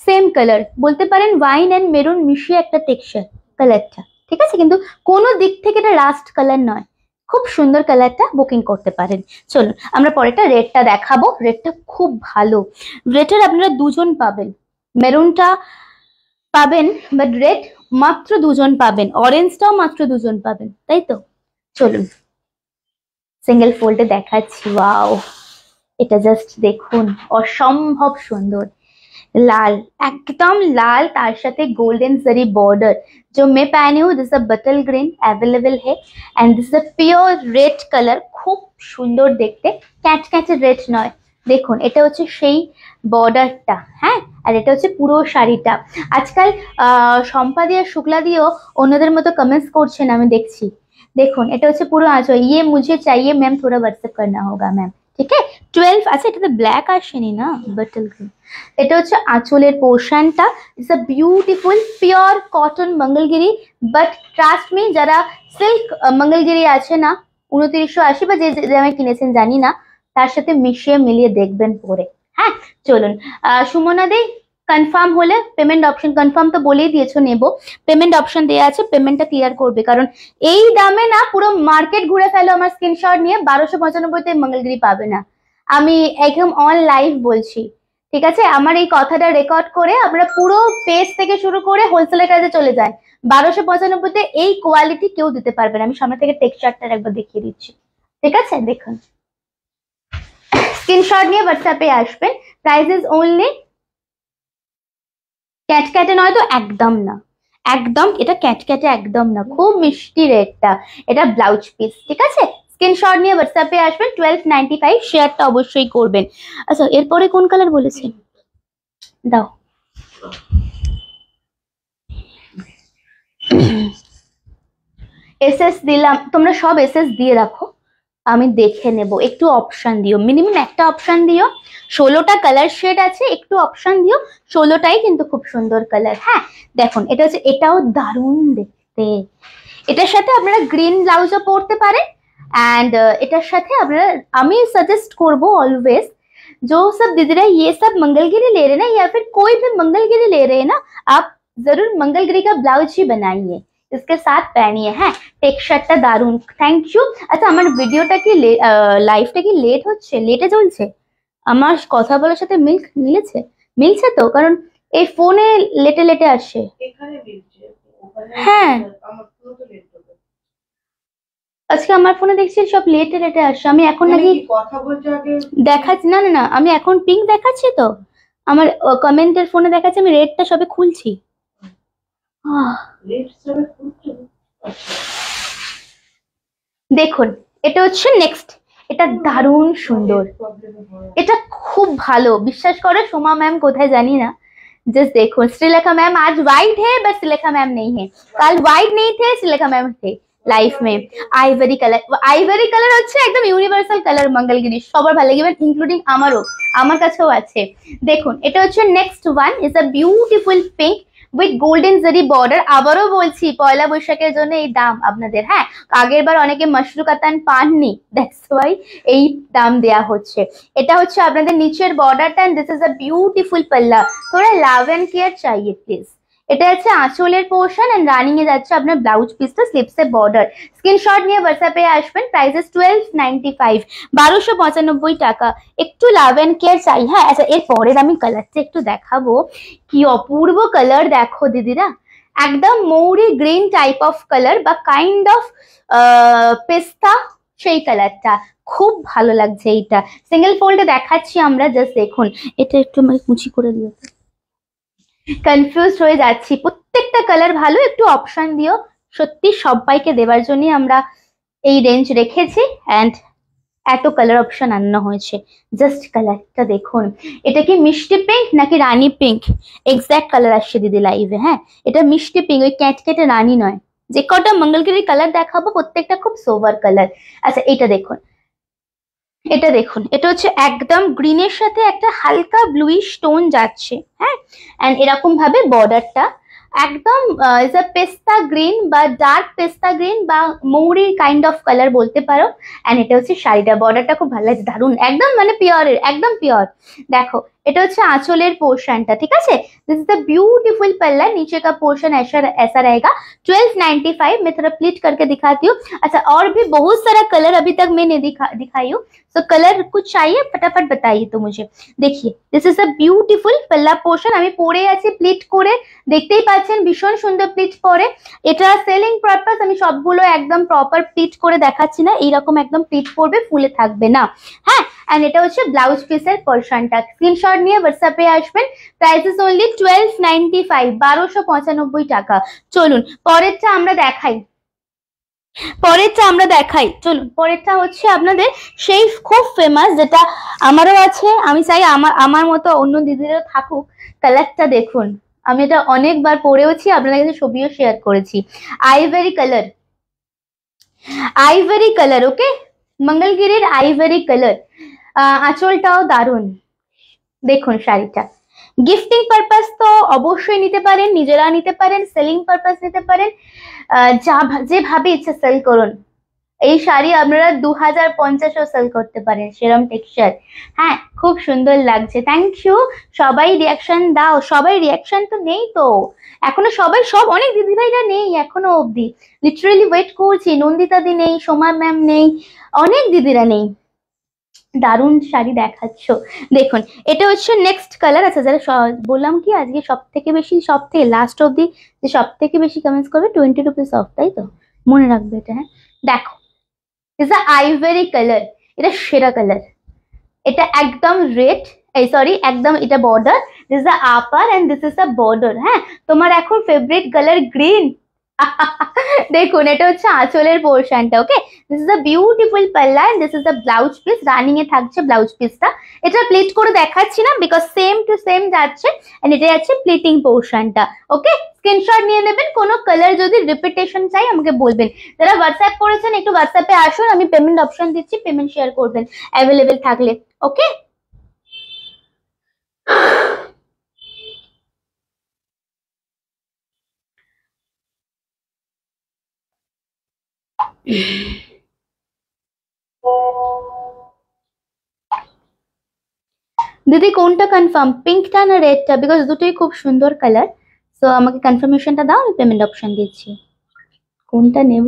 সেম কালার বলতে পারেন ওয়াইন এন্ড মেরুন মিশিয়ে একটা টেক্সচার কালারটা। ঠিক আছে, কিন্তু কোনো দিক থেকে এটা রাস্ট কালার নয়, খুব সুন্দর কালারটা, বুকিং করতে পারেন। চলুন আমরা পরেরটা রেডটা দেখাবো। রেডটা খুব ভালো, রেডের আপনারা দুজন পাবেন, মেরুনটা পাবেন, বাট রেড মাত্র দুজন পাবেন, অরেঞ্জটাও মাত্র দুজন পাবেন, তাই তো? চলুন সিঙ্গেল ফোল্ডে দেখাচ্ছি। ওয়াও, এটা জাস্ট দেখুন, অসম্ভব সুন্দর। लाल, एकदम लाल, तार साथे गोल्डन जरी बॉर्डर। जो मैं पहनी हूँ दिस बटल ग्रीन अवेलेबल है and this pure red colour, खूब सुंदर देखते, कैट कैट रेड नय। দেখুন এটা হচ্ছে সেই বর্ডারটা, হ্যাঁ, আর এটা হচ্ছে পুরো শাড়িটা। আজকাল সম্পাদি আর শুক্লা দিও অন্যদের মতো কমেন্টস করছেন, আমি দেখছি। দেখুন এটা হচ্ছে পুরো আঁচল। ये मुझे चाहिए मैम, थोड़ा व्हाट्सएप करना होगा मैम, ঠিক আছে? 12, আচ্ছা এটাতে ব্ল্যাক আসেনি না, বাটল গ্রিন। এটা হচ্ছে আঁচলের পোর্শনটা। It's a beautiful pure cotton Mangalgiri, but trust me, যারা সিল্ক মঙ্গলগিরি আছে না 2980 বা যে দামে কিনেছেন জানি না, তার সাথে মিশিয়ে মিলিয়ে দেখবেন পরে। হ্যাঁ চলুন, সুমনা দি কনফার্ম হলে পেমেন্ট অপশন, কনফার্ম তো বলেই দিয়েছো নেব, পেমেন্ট অপশন দেওয়া আছে, পেমেন্টটা ক্লিয়ার করবে, কারণ এই দামে না পুরো মার্কেট ঘুরে ফেলো আমার স্ক্রিনশট নিয়ে, 1295-তে মঙ্গলগিরি পাবে না। আমি একদম অন লাইভ বলছি, ঠিক আছে? আমার এই কথাটা রেকর্ড করে আমরা পুরো পেজ থেকে শুরু করে হোলসেলের কাছে চলে যাই, 1295-তে এই কোয়ালিটি কেউ দিতে পারবে না। আমি সামনে থেকে টেক্সচারটা একবার দেখিয়ে দিচ্ছি, ঠিক আছে? দেখুন স্ক্রিনশট নিয়ে হোয়াটসঅ্যাপে আসবেন। প্রাইস ইজ অনলি, ক্যাটক্যাটে নয় তো, একদম না, একদম এটা ক্যাটক্যাটে একদম না, খুব মিষ্টি রেটটা। এটা ব্লাউজ পিস, ঠিক আছে? স্ক্রিনশট নিয়ে হোয়াটসঅ্যাপে আসবেন। 1295, শেয়ারটা অবশ্যই করবেন। আচ্ছা এরপরে কোন কালার বলেছেন? দাও, এসএস দিলাম, তোমরা সব এসএস দিয়ে রাখো, আমি দেখে নেব। একটু অপশন দিও, মিনিমাম একটা অপশন দিও। 16টা কালার শেড আছে, একটু অপশন দিও। 16টাই কিন্তু খুব সুন্দর কালার। হ্যাঁ দেখুন এটা হচ্ছে, এটাও দারুণ দেখতে। এটার সাথে আপনারা গ্রিন ব্লাউজও পরতে পারেন एंड এটার সাথে আপনারা, আমি सजेस्ट করব ऑलवेज, जो सब दीदीरा ये सब मंगलगिरी ले रहे ना या फिर कोई भी मंगलगिरी ले रहे हैं ना, आप जरूर मंगलगिरी का ब्लाउज ही बनाइए, इसके साथ पहनिए। হ্যাঁ টেক্সচারটা দারুণ, থ্যাংক ইউ। আচ্ছা আমার ভিডিওটা কি লাইভটা কি লেট হচ্ছে, লেটে চলছে? আমার কথা বলার সাথে মিলেছে, মিলছে তো? কারণ এই ফোনে লেটে লেটে আসে। হ্যাঁ আজকে আমার ফোনে দেখছি সব লেটে লেটে আসছে। আমি এখন নাকি কথা বলছি আগে দেখাচ্ছি, না না না, আমি এখন পিঙ্ক দেখাচ্ছি তো, আমার কমেন্টের ফোনে দেখাচ্ছে আমি রেডটা সবে খুলছি। দেখুন এটা হচ্ছে নেক্সট, এটা দারুণ সুন্দর, এটা খুব ভালো, বিশ্বাস করো। সোমা मैम কোথায় জানি না, जस्ट देखो श्रीलेखा मैम आज वाइट है बट श्रीलेखा मैम नहीं है, कल वाइट नहीं थे श्रीलेखा मैम थे লাইফ মে। আইভরি কালার হচ্ছে একদম ইউনিভার্সাল কালার মঙ্গলগিরি, সবার ভালো লাগবে, ইনক্লুডিং আমারও, আমার কাছেও আছে। দেখুন এটা হচ্ছে next one, is a beautiful pink with golden zari border. আবারও বলছি পয়লা বৈশাখের জন্য এই দাম আপনাদের। হ্যাঁ আগের বার অনেকে মশরু কাতান পাননি, দ্যাটস ওয়াই এই দাম দেয়া হচ্ছে। এটা হচ্ছে আপনাদের নিচের বর্ডারটা, and this is a beautiful পাল্লা। थोड़ा লাভ এন্ড কেয়ার चाहिए প্লিজ। এটা হচ্ছে আঁচলের পোর্শন এন্ড রানিং এ যাচ্ছে আপনার ব্লাউজ পিসটা, স্লিপসে বর্ডার। স্ক্রিনশট নিয়ে হোয়াটসঅ্যাপে আসবেন। প্রাইসেস 1295, 1295 টাকা। একটু লাভ এন্ড কেয়ার চাই। হ্যাঁ আচ্ছা এর পরের আমি কালারটা একটু দেখাবো, কি অপূর্ব কালার দেখো দিদিরা, একদম মৌরি গ্রিন টাইপ অফ কালার বা কাইন্ড অফ পেস্তা, সেই কালারটা খুব ভালো লাগছে। এইটা সিঙ্গেল ফোল্ডে দেখাচ্ছি আমরা, জাস্ট দেখুন। এটা একটু মুছি করে দিও, কনফিউজ হয়ে যাচ্ছি। প্রত্যেকটা কালার ভালো, একটু অপশন দিও। সত্যি সবাইকে দেওয়ার জন্য আমরা এই রেঞ্জ রেখেছি এন্ড এত কালার অপশন আনানো হয়েছে। জাস্ট কালারটা দেখুন, এটা কি মিষ্টি পিঙ্ক নাকি রানী পিঙ্ক? এক্স্যাক্ট কালার আসছে দিদি লাইভে। হ্যাঁ এটা মিষ্টি পিঙ্ক, ওই ক্যাটকেটে রানী নয়। যে কটা মঙ্গলগিরি কালার দেখাবো প্রত্যেকটা খুব সোভার কালার। আচ্ছা এটা দেখুন, এটা দেখুন, এটা হচ্ছে একদম গ্রিনের সাথে একটা হালকা ব্লুইশ টোন যাচ্ছে। হ্যাঁ এন্ড এরকম ভাবে বর্ডারটা একদম ইজ আ পেস্তা গ্রিন বা ডার্ক পেস্তা গ্রিন বা মৌরি কাইন্ড অফ কালার বলতে পারো। এন্ড এটা হচ্ছে শাড়িটা, বর্ডারটা খুব ভালো লাগছে, দারুণ, একদম মানে পিওরের, একদম পিওর। দেখো এটা হচ্ছে आंचलेर पोर्शनটা, ठीक है। दिस इज द ब्यूटीफुल पल्ला, नीचे का पोर्शन ऐसा ऐसा रहेगा। 1295 मैं थोड़ा प्लीट करके दिखाती हूँ। अच्छा, और भी बहुत सारा कलर अभी तक मैंने दिखाई हूँ, तो कलर कुछ चाहिए फटाफट बताइए तो मुझे। देखिए दिस इज अ ब्यूटीफुल पल्ला पोर्शन, আমি পরে আছি প্লিট করে, দেখতেই পাচ্ছেন ভীষণ সুন্দর প্লিট পরে। এটা সেলিং পারপাস, আমি সবগুলো একদম প্রপার প্লিট করে দেখাচ্ছি না, এইরকম একদম প্লিট পড়বে, ফুলে থাকবে না, হ্যাঁ। এন্ড এটা হচ্ছে ব্লাউজ পিসের পোরশনটা, স্ক্রিনশট নিয়ে হোয়াটসঅ্যাপে আসবেন। প্রাইস ইজ অনলি 1295, 1295 টাকা। চলুন পরেরটা আমরা দেখাই, চলুন পরেরটা হচ্ছে আপনাদের সেই খুব ফেমাস, যেটা আমারও আছে, আমি চাই আমার মতো অন্য দিদিরও থাকুক। কালারটা দেখুন, আমি এটা অনেকবার পরেওছি, আপনাদের কাছে ছবিও শেয়ার করেছি। আইভরি কালার, ওকে, মঙ্গলগিরির আইভরি কালার। আঁচলটাও দারুন, দেখুন শাড়িটা। গিফটিং পারপাস তো অবশ্যই নিতে পারেন, নিজেরা নিতে পারেন, সেলিং পারপাস নিতে পারেন, যেভাবে ইচ্ছে সেল করুন। এই শাড়ি আপনারা 2050ও সেল করতে পারেন, সেরম টেক্সচার, হ্যাঁ খুব সুন্দর লাগছে। থ্যাংক ইউ, সবাই রিয়াকশন দাও। সবাই রিয়াকশন তো নেই তো এখনো, সব অনেক দিদিভাইরা নেই এখনো অবধি, লিটারালি ওয়েট করছি। নন্দিতা দি নেই, সোমা ম্যাম নেই, অনেক দিদিরা নেই। দারুণ শাড়ি দেখাচ্ছ, দেখুন এটা হচ্ছে নেক্সট কালার। আচ্ছা, যারা বললাম কি আজকে সব থেকে লাস্ট অব্দি যে সব থেকে বেশি কমেন্টস করবে 20 রুপিস অফ, তাই তো মনে রাখবে এটা, হ্যাঁ। দেখো ইজ আ আইভরি কালার, এটা সেরা কালার, এটা একদম রেড, সরি একদম এটা border, this is the upper and this is the border, হ্যাঁ। তোমার এখন ফেভারিট কালার গ্রিন। দেখুন এটা হচ্ছে আঁচলের পোর্শনটা, okay. This is a beautiful palla and this is the blouse piece, running এ থাকছে ব্লাউজ পিসটা। এটা প্লিট করে দেখাচ্ছি না বিকজ সেম টু সেম যাচ্ছে, এন্ড এটা যাচ্ছে প্লিটিং পোর্শনটা, ওকে। স্ক্রিনশট নিয়ে নেবেন, কোনো কালার যদি রিপিটেশন চাই আমাকে বলবেন। যারা হোয়াটসঅ্যাপ করেছেন একটু হোয়াটসঅ্যাপে আসুন, আমি পেমেন্ট অপশন দিচ্ছি, পেমেন্ট শেয়ার করবেন অ্যাভেলেবেল থাকলে, ওকে। দিদি কোনটা কনফার্ম, পিঙ্কটা না রেডটা? বিকজ দুটোই খুব সুন্দর কালার, সো আমাকে কনফার্মেশনটা দাও, আমি পেমেন্ট অপশন দিচ্ছি। কোনটা নেব?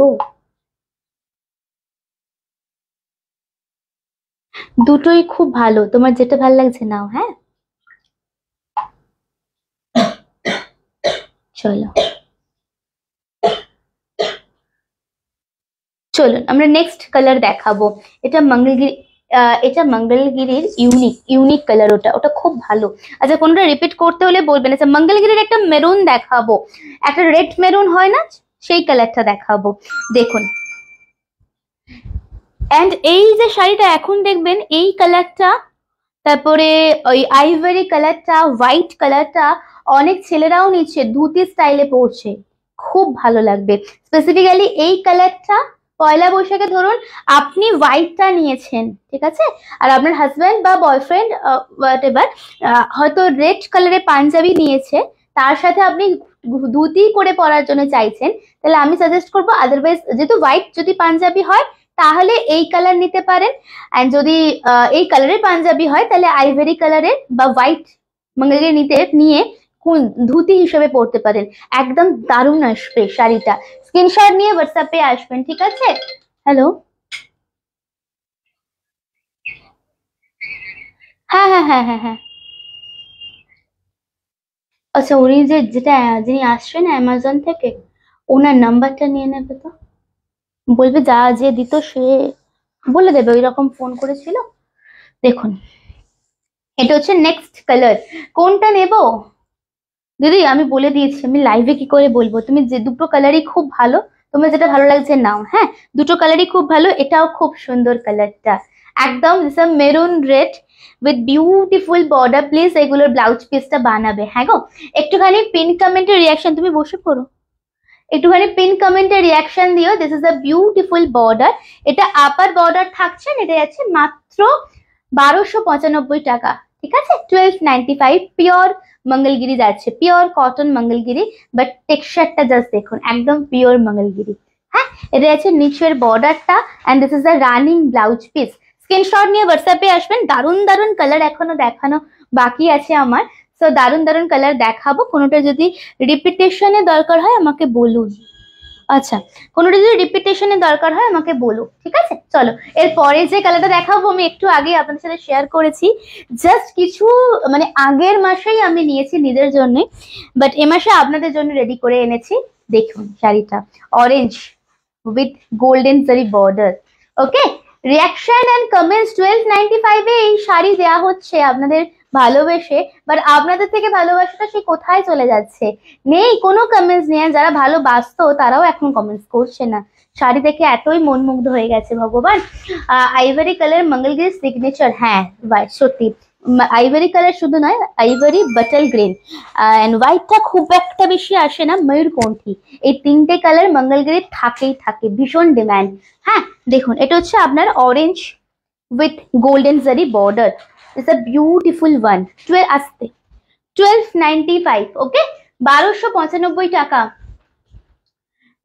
দুটোই খুব ভালো, তোমার যেটা ভালো লাগছে নাও, হ্যাঁ। চলুন আমরা নেক্সট কালার দেখাবো। এটা মঙ্গলগিরির ইউনিক কালার, ওটা খুব ভালো। আচ্ছা, কোনটা রিপিট করতে হলে বলবেন। আচ্ছা, মঙ্গলগিরির একটা মেরুন দেখাবো, একটা রেড মেরুন হয় না, সেই কালারটা দেখাবো, দেখুন। এন্ড এই যে শাড়িটা এখন দেখবেন, এই কালারটা, তারপরে ওই আইভরি কালারটা, হোয়াইট কালারটা অনেক ছেলেরাও নিচ্ছে, ধুতি স্টাইলে পরছে, খুব ভালো লাগবে। স্পেসিফিক্যালি এই কালারটা পয়লা বৈশাখে ধরুন আপনি হোয়াইটটা নিয়েছেন, ঠিক আছে, আর আপনার হাজব্যান্ড বা বয়ফ্রেন্ড হোয়াটএভার হয়তো রেড কালারের পাঞ্জাবি নিয়েছে, তার সাথে আপনি ধুতি করে পরার জন্য চাইছেন, তাহলে আমি সাজেস্ট করবো, আদারওয়াইজ যেহেতু হোয়াইট যদি পাঞ্জাবি হয় তাহলে এই কালার নিতে পারেন, এন্ড যদি এই কালারের পাঞ্জাবি হয় তাহলে আইভরি কালারের বা হোয়াইট মঙ্গলগিরি নিয়ে ধুতি হিসেবে পরতে পারেন, একদম দারুণ আসবে শাড়িটা। স্ক্রিনশট নিয়ে হোয়াটসঅ্যাপে আসবেন, ঠিক আছে। হ্যালো, হ্যাঁ হ্যাঁ হ্যাঁ হ্যাঁ হ্যাঁ। আচ্ছা, উনি যিনি আসছেন অ্যামাজন থেকে, ওনার নাম্বারটা নিয়ে নেবে তো, বলবে যে দিত সে বলে দেবে, ওই রকম ফোন করেছিল। দেখুন এটা হচ্ছে নেক্সট কালার, কোনটা নেব দিদি আমি বলে দিয়েছি, আমি লাইভে কি করে বলবো, তুমি যে দুটো কালারই খুব ভালো, তোমার যেটা ভালো লাগছে নাও, হ্যাঁ দুটো কালারই খুব ভালো। এটাও খুব সুন্দর কালারটা, একদম maroon red with beautiful border. Please এগুলোর ব্লাউজ পিসটা বানাবে, হ্যাঁ গো। একটুখানি পিন কমেন্টের রিয়াকশন, তুমি বসে পড়ো, একটুখানি পিন কমেন্টের রিয়াকশন দিও। This is a beautiful border, এটা আপার বর্ডার থাকছে, এটা যাচ্ছে মাত্র 1295 টাকা, ঠিক আছে। 1295 পিওর মঙ্গলগিরি যাচ্ছে, পিওর কটন মঙ্গলগিরি, বাট টেক্সচারটা জাস্ট দেখুন, একদম পিওর মঙ্গলগিরি, হ্যাঁ। এটা আছে নিচের বর্ডারটা, and this is a running blouse piece. Screenshot নিয়ে হোয়াটসঅ্যাপে আসবেন। দারুণ দারুণ কালার এখনো দেখানো বাকি আছে আমার, সো দারুণ দারুণ কালার দেখাবো। কোনোটা যদি রিপিটেশনে দরকার হয় আমাকে বলুন। আচ্ছা, কোনোটা যদি রিপিটেশনে দরকার হয় আমাকে বলো, ঠিক আছে? চলো, এরপরে যে কালারটা দেখাবো আমি একটু আগে আপনাদের সাথে শেয়ার করেছি, জাস্ট কিছু মানে আগের মাসেই আমি নিয়েছি নিজের জন্য, বাট এ মাসে আপনাদের জন্য রেডি করে এনেছি। দেখুন শাড়িটা orange with golden zari border. Okay, reaction and comments 1295 এ এই শাড়ি দেয়া হচ্ছে আপনাদের ভালোবেসে, বাট আপনাদের থেকে ভালোবাসাটা সে কোথায় চলে যাচ্ছে? নেই, কোনো কমেন্টস নেই। যারা ভালোবাসতো তারাও এখন কমেন্টস করছে না। শাড়ি দেখে এতই মন মুগ্ধ হয়ে গেছে ভগবান। আইভারি কালার মঙ্গলগিরি সিগনেচার, হ্যাঁ সত্যি আইভারি কালার শুধু নয়, আইভারি বাটল গ্রিন এন্ড হোয়াইটটা খুব একটা বেশি আসে না, ময়ূরকণ্ঠী, এই তিনটে কালার মঙ্গলগিরি থাকেই থাকে, ভীষণ ডিমান্ড। হ্যাঁ দেখুন, এটা হচ্ছে আপনার orange with golden zari border, it's a beautiful one. 1295, ওকে, 1295 টাকা,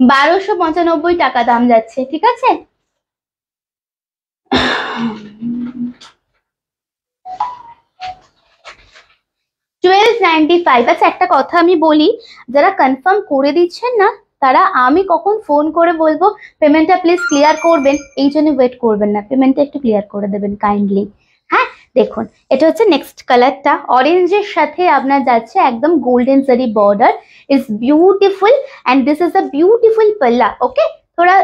1295 টাকা দাম যাচ্ছে, ঠিক আছে? আচ্ছা একটা কথা আমি বলি, যারা কনফার্ম করে দিচ্ছেন না তারা আমি কখন ফোন করে বলবো পেমেন্টটা প্লিজ ক্লিয়ার করবেন, এই জন্য ওয়েট করবেন না, পেমেন্টটা একটু ক্লিয়ার করে দেবেন কাইন্ডলি। হ্যাঁ দেখুন, এটা হচ্ছে নেক্সট কালারটা, অরেঞ্জের সাথে আপনার যাচ্ছে একদম golden zari border, is beautiful and this is a beautiful palla. Okay, थोड़ा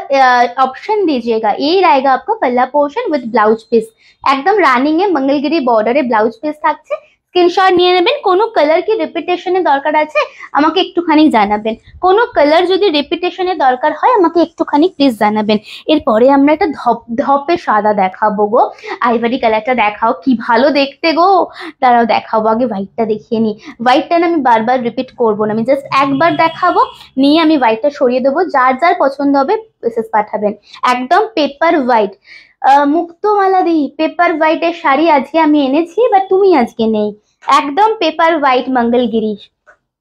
ऑप्शन दीजिएगा, ये रहेगा आपका palla portion with blouse piece, एकदम রানিং এ মঙ্গলগিরি বর্ডারে ব্লাউজ পিস থাকছে। স্ক্রিনশট নিয়ে নেবেন। কোনো কালার কি রিপিটেশনের দরকার আছে আমাকে একটুখানি জানাবেন, কোনো কালার যদি রিপিটেশনের দরকার হয় আমাকে একটুখানি প্লিজ জানাবেন। এরপরে আমরা একটা ধপধপে সাদা দেখাবো গো, আইভারি কালারটা দেখাও, কি ভালো দেখতে গো। তারাও দেখাবো, আগে হোয়াইটটা দেখিয়ে নিই। হোয়াইটটা না আমি বারবার রিপিট করবো না, আমি জাস্ট একবার দেখাবো, নিয়ে আমি হোয়াইটটা সরিয়ে দেবো। যার যার পছন্দ হবে মেসেজ পাঠাবেন। একদম পেপার হোয়াইট, মুক্তমালা দি পেপার হোয়াইটের শাড়ি আজকে আমি এনেছি, বাট তুমি আজকে নেই। একদম পেপার হোয়াইট মঙ্গলগিরি,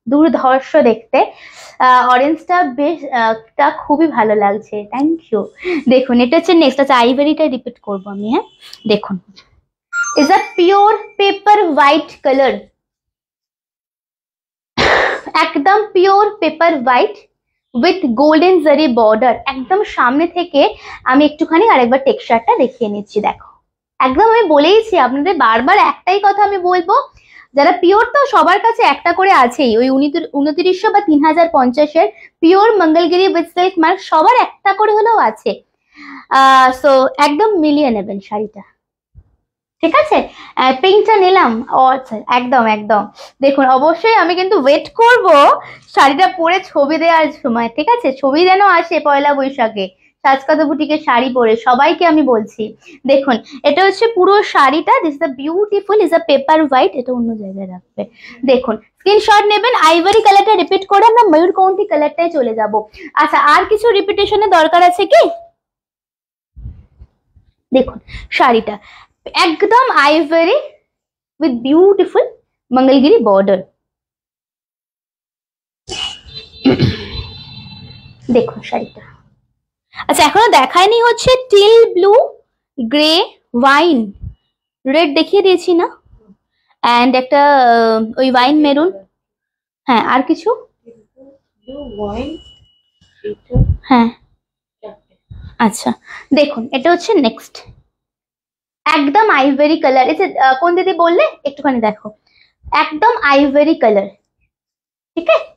দুর্ধর্ষ দেখতে। অরেঞ্জটা বেশ টা খুবই ভালো লাগছে, থ্যাংক ইউ। দেখুন এটা হচ্ছে নেক্সট, আচ্ছা আইভারিটা রিপিট করবো আমি। হ্যাঁ দেখুন, is a pure paper white colour, একদম pure paper white with golden zari border. একদম সামনে থেকে আমি একটুখানি আরেকবার টেক্সচারটা দেখিয়ে নিচ্ছি, দেখো একদম আমি বলেইছি আপনাদের বারবার একটাই কথা আমি বলবো, যারা পিওর তো সবার কাছে একটা করে আছেই, ওই 2900 বা 3050 pure Mangalagiri with silk mark সবার একটা করে হলেও আছে। সো একদম মিলিয়ে নেবেন শাড়িটা, ঠিক আছে? পিঙ্কটা নিলাম, আচ্ছা একদম একদম। দেখুন অবশ্যই আমি কিন্তু ওয়েট করব শাড়িটা পরে ছবি দেওয়ার সময়, ঠিক আছে? ছবি যেন আসে পয়লা বৈশাখে সাজকাদা বুটিকের শাড়ি পরে, সবাইকে আমি বলছি। দেখুন এটা হচ্ছে পুরো শাড়িটা, this is a beautiful, is a paper white, এটা অন্য জায়গায় রাখবে। দেখুন স্ক্রিনশট নেবেন। আইভারি কালারটা রিপিট করে আমরা ময়ূরকণ্ঠী কালারটাই চলে যাব। আচ্ছা আর কিছু রিপিটেশনের দরকার আছে কি? দেখুন শাড়িটা একদম ivory with beautiful Mangalagiri border. দেখুন শাড়িটা, আচ্ছা এখনো দেখায়নি হচ্ছে teal blue, grey, wine red দেখিয়ে দিয়েছি না, এন্ড একটা ওই ওয়াইন মেরুন। হ্যাঁ আর কিছু? হ্যাঁ আচ্ছা দেখুন এটা হচ্ছে নেক্সট, একদম আইভারি কালার। এই যে কোন দিদি বললে একটুখানি দেখো, একদম আইভারি কালার, ঠিক আছে?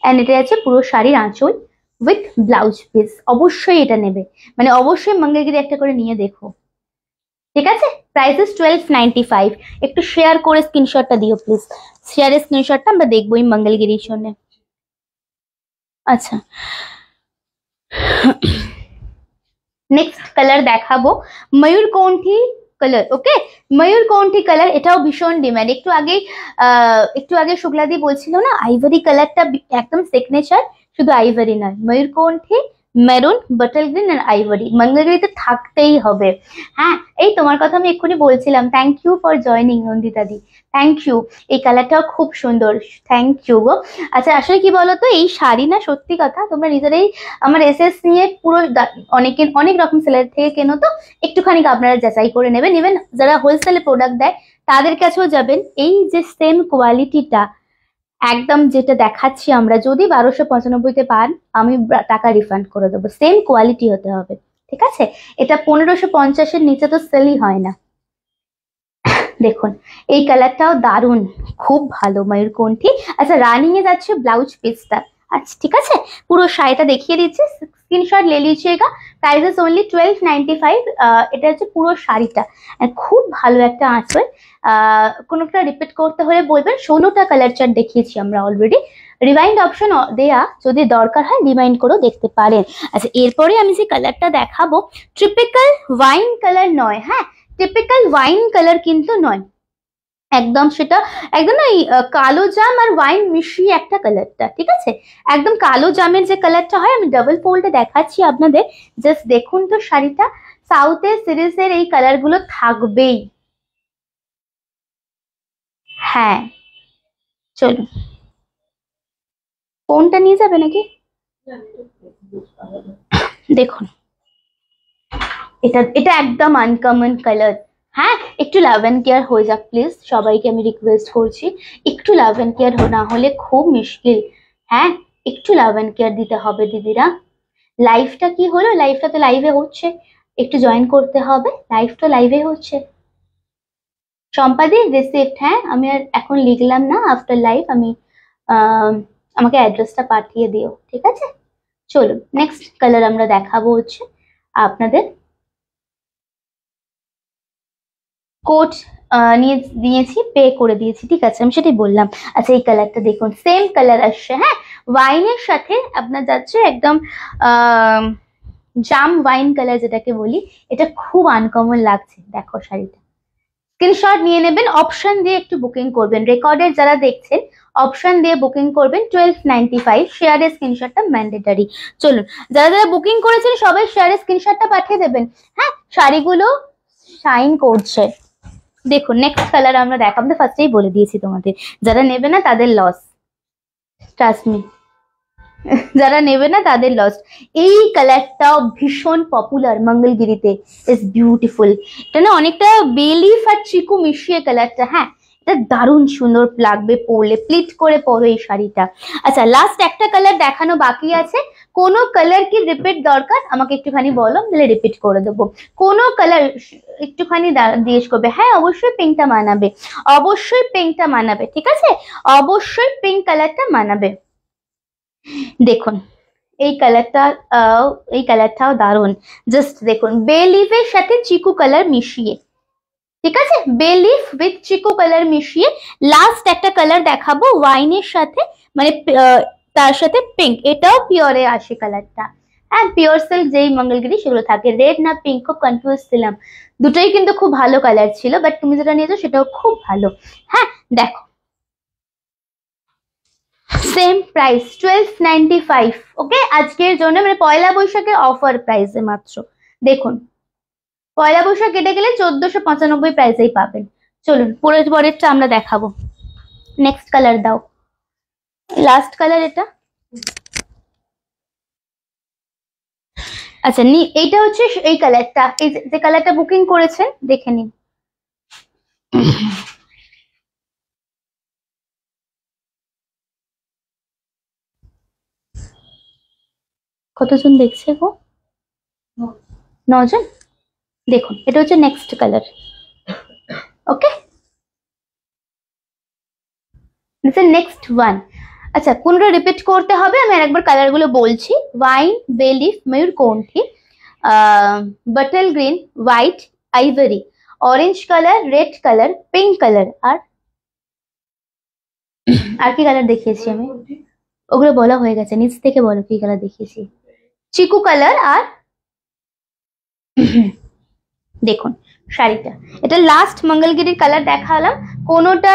এন্ড এটা আছে পুরো শাড়ির আঁচল উইথ ব্লাউজ পিস। অবশ্যই এটা নেবে, মানে অবশ্যই মঙ্গলগিরি একটা করে নিয়ে দেখো, ঠিক আছে? Price is 1295। একটু শেয়ার করে স্ক্রিনশটটা দিও প্লিজ, শেয়ারের স্ক্রিনশটটা আমরা দেখবো এই মঙ্গলগিরির জন্য। আচ্ছা নেক্সট কালার দেখাবো ময়ূরকণ্ঠী কালার। ওকে, ময়ূরকণ্ঠী কালার, এটাও ভীষণ ডিমান্ড। একটু আগে শুক্লাদি বলছিল না আইভারি কালারটা একদম সিগনেচার, শুধু আইভারি নয় ময়ূরকণ্ঠী মেরুন, বটল গ্রিন আর আইভরি। মঙ্গলগিরিতে থাকতেই হবে। হ্যাঁ, এই তোমার কথা আমি এক্ষুনি বলছিলাম। Thank you for joining Nandita di, thank you. এই কালারটাও খুব সুন্দর, থ্যাংক ইউ গো। আচ্ছা আসলে কি বলতো, এই শাড়ি না সত্যি কথা তোমরা নিজেরাই আমার এসএস নিয়ে পুরো অনেক রকম সেলার থেকে কেনো, তো একটুখানি আপনারা যাচাই করে নেবেন। ইভেন যারা হোলসেলে প্রোডাক্ট দেয় তাদের কাছেও যাবেন। এই যে সেম কোয়ালিটিটা একদম যেটা দেখাচ্ছি আমরা, যদি 1295-তে পান আমি টাকা রিফান্ড করে দেবো। সেম কোয়ালিটি হতে হবে, ঠিক আছে? এটা 1550-এর নিচে তো সেলই হয় না। দেখুন এই কালারটাও দারুণ, খুব ভালো ময়ূরকণ্ঠী। আচ্ছা রানিং এ যাচ্ছে ব্লাউজ পিসটা। আচ্ছা ঠিক আছে, পুরো শাড়িটা দেখিয়ে দিচ্ছি, স্ক্রিনশট লে লিজিয়েগা। Prices only 1295। এটা হচ্ছে পুরো শাড়িটা, খুব ভালো একটা আঁচল। কোনোটা রিপিট করতে হলে বলবেন। 16টা কালার চার্ট দেখিয়েছি আমরা অলরেডি। রিমাইন্ড অপশন দেয়া, যদি দরকার হয় রিমাইন্ড করেও দেখতে পারেন। আচ্ছা এরপরে আমি যে কালারটা দেখাবো, টিপিক্যাল ওয়াইন কালার নয়, হ্যাঁ টিপিক্যাল ওয়াইন কালার কিন্তু নয়, একদম সেটা একদম না কালো জাম আর ওয়াইন মিশিয়ে একটা কালারটা, ঠিক আছে? একদম কালো জামের যে কালারটা হয়, আমি ডাবল ফোল্ডে দেখাচ্ছি আপনাদের, জাস্ট দেখুন তো শাড়িটা। সাউথের সিরিজের এই কালারগুলো থাকবেই। হ্যাঁ চলুন, ফোনটা নিয়ে যাবে নাকি? দেখুন এটা এটা একদম আনকমন কালার। হ্যাঁ একটু লাভ অ্যান্ড কেয়ার হয়ে যাক প্লিজ, সবাইকে আমি রিকোয়েস্ট করছি। একটু লাভ অ্যান্ড কেয়ার না হলে খুব মুশকিল। হ্যাঁ একটু লাভ অ্যান্ড কেয়ার দিতে হবে দিদিরা। লাইফটা কি হলো, লাইফটা তো লাইভে হচ্ছে, একটু জয়েন করতে হবে। লাইভ তো লাইভে হচ্ছে। সম্পাদি রিসিপ্ট, হ্যাঁ আমি আর এখন লিখলাম না, আফটার লাইভ আমি আমাকে অ্যাড্রেসটা পাঠিয়ে দিও, ঠিক আছে? চলুন নেক্সট কালার আমরা দেখাবো হচ্ছে আপনাদের কোট নিয়েছি, পে করে দিয়েছি, ঠিক আছে আমি সেটাই বললাম। আচ্ছা এই কালারটা দেখুন, সেম কালার আসছে। হ্যাঁ ওয়াইনের সাথে আপনার যাচ্ছে একদম জাম ওয়াইন কালার যেটাকে বলি, এটা খুব আনকমন লাগছে। দেখো শাড়িটা, স্ক্রিনশট নিয়ে নেবেন, অপশন দিয়ে একটু বুকিং করবেন। রেকর্ডের যারা দেখছেন অপশন দিয়ে বুকিং করবেন। 1295 শেয়ারের স্ক্রিনশটটা ম্যান্ডেটারি। চলুন যারা যারা বুকিং করেছেন সবাই শেয়ারের স্ক্রিনশটটা পাঠিয়ে দেবেন। হ্যাঁ শাড়িগুলো শাইন করছে। দেখুন নেক্সট কালার আমরা দেখাবো, ফার্স্টেই বলে দিয়েছি তোমাদের, যারা নেবে না তাদের লস, ট্রাস্ট মি, যারা নেবে না তাদের লস। এই কালারটাও ভীষণ পপুলার মঙ্গলগিরিতে, ইজ বিউটিফুল। এটা না অনেকটা বেলিফ আর চিকু মিশিয়ে কালারটা। হ্যাঁ এটা দারুণ সুন্দর লাগবে পরলে, প্লিট করে পরো এই শাড়িটা। আচ্ছা লাস্ট একটা কালার দেখানো বাকি আছে। কোনো কালার কি রিপিট দরকার আমাকে একটুখানি বলো, তাহলে রিপিট করে দেবো। কোনো কালার একটুখানি জিজ্ঞেস করবে। হ্যাঁ অবশ্যই পিঙ্কটা মানাবে, অবশ্যই পিঙ্কটা মানাবে, ঠিক আছে? অবশ্যই পিঙ্ক কালারটা মানাবে। দেখুন এই কালারটাও দারুণ। জাস্ট দেখুন বে লিফের সাথে চিকু কালার মিশিয়ে, ঠিক আছে? Bay leaf with Chiku colour মিশিয়ে। লাস্ট একটা কালার দেখাবো ওয়াইনের সাথে, মানে তার সাথে পিঙ্ক, এটাও পিওরে আসে কালারটা। হ্যাঁ পিওর সিল্ক যেই মঙ্গলগিরি সেগুলো থাকে। রেড না পিঙ্ক খুব কনফিউজ ছিলাম, দুটোই কিন্তু খুব ভালো কালার ছিল, বাট তুমি যেটা নিয়েছো সেটাও খুব ভালো। হ্যাঁ দেখো সেম প্রাইস 1295। ওকে আজকের জন্য মানে পয়লা বৈশাখের অফার প্রাইসে মাত্র। দেখুন পয়লা বৈশাখ কেটে গেলে 1495 প্রাইসেই পাবেন। চলুন পরেরটা আমরা দেখাবো। নেক্সট কালার দাও, লাস্ট কালার এটা। আচ্ছা এইটা হচ্ছে এই কালারটা, এই যে কালারটা বুকিং করেছেন দেখে নিন। কতজন দেখছে গো? 9 জন। দেখুন এটা হচ্ছে next colour. Okay this is next one. আচ্ছা কোনটা রিপিট করতে হবে আমি আরেকবার কালারগুলো বলছি। ওয়াইন, বেলিফ, ময়ূরকণ্ঠী, bottle green, white, ivory, orange colour, red colour, pink colour, আর কি কালার দেখিয়েছি আমি? ওগুলো বলা হয়ে গেছে, নিচ থেকে বলো কি কালার দেখিয়েছি। চিকু কালার আর দেখুন শাড়িটা, এটা লাস্ট মঙ্গলগিরির কালার দেখালাম। কোনোটা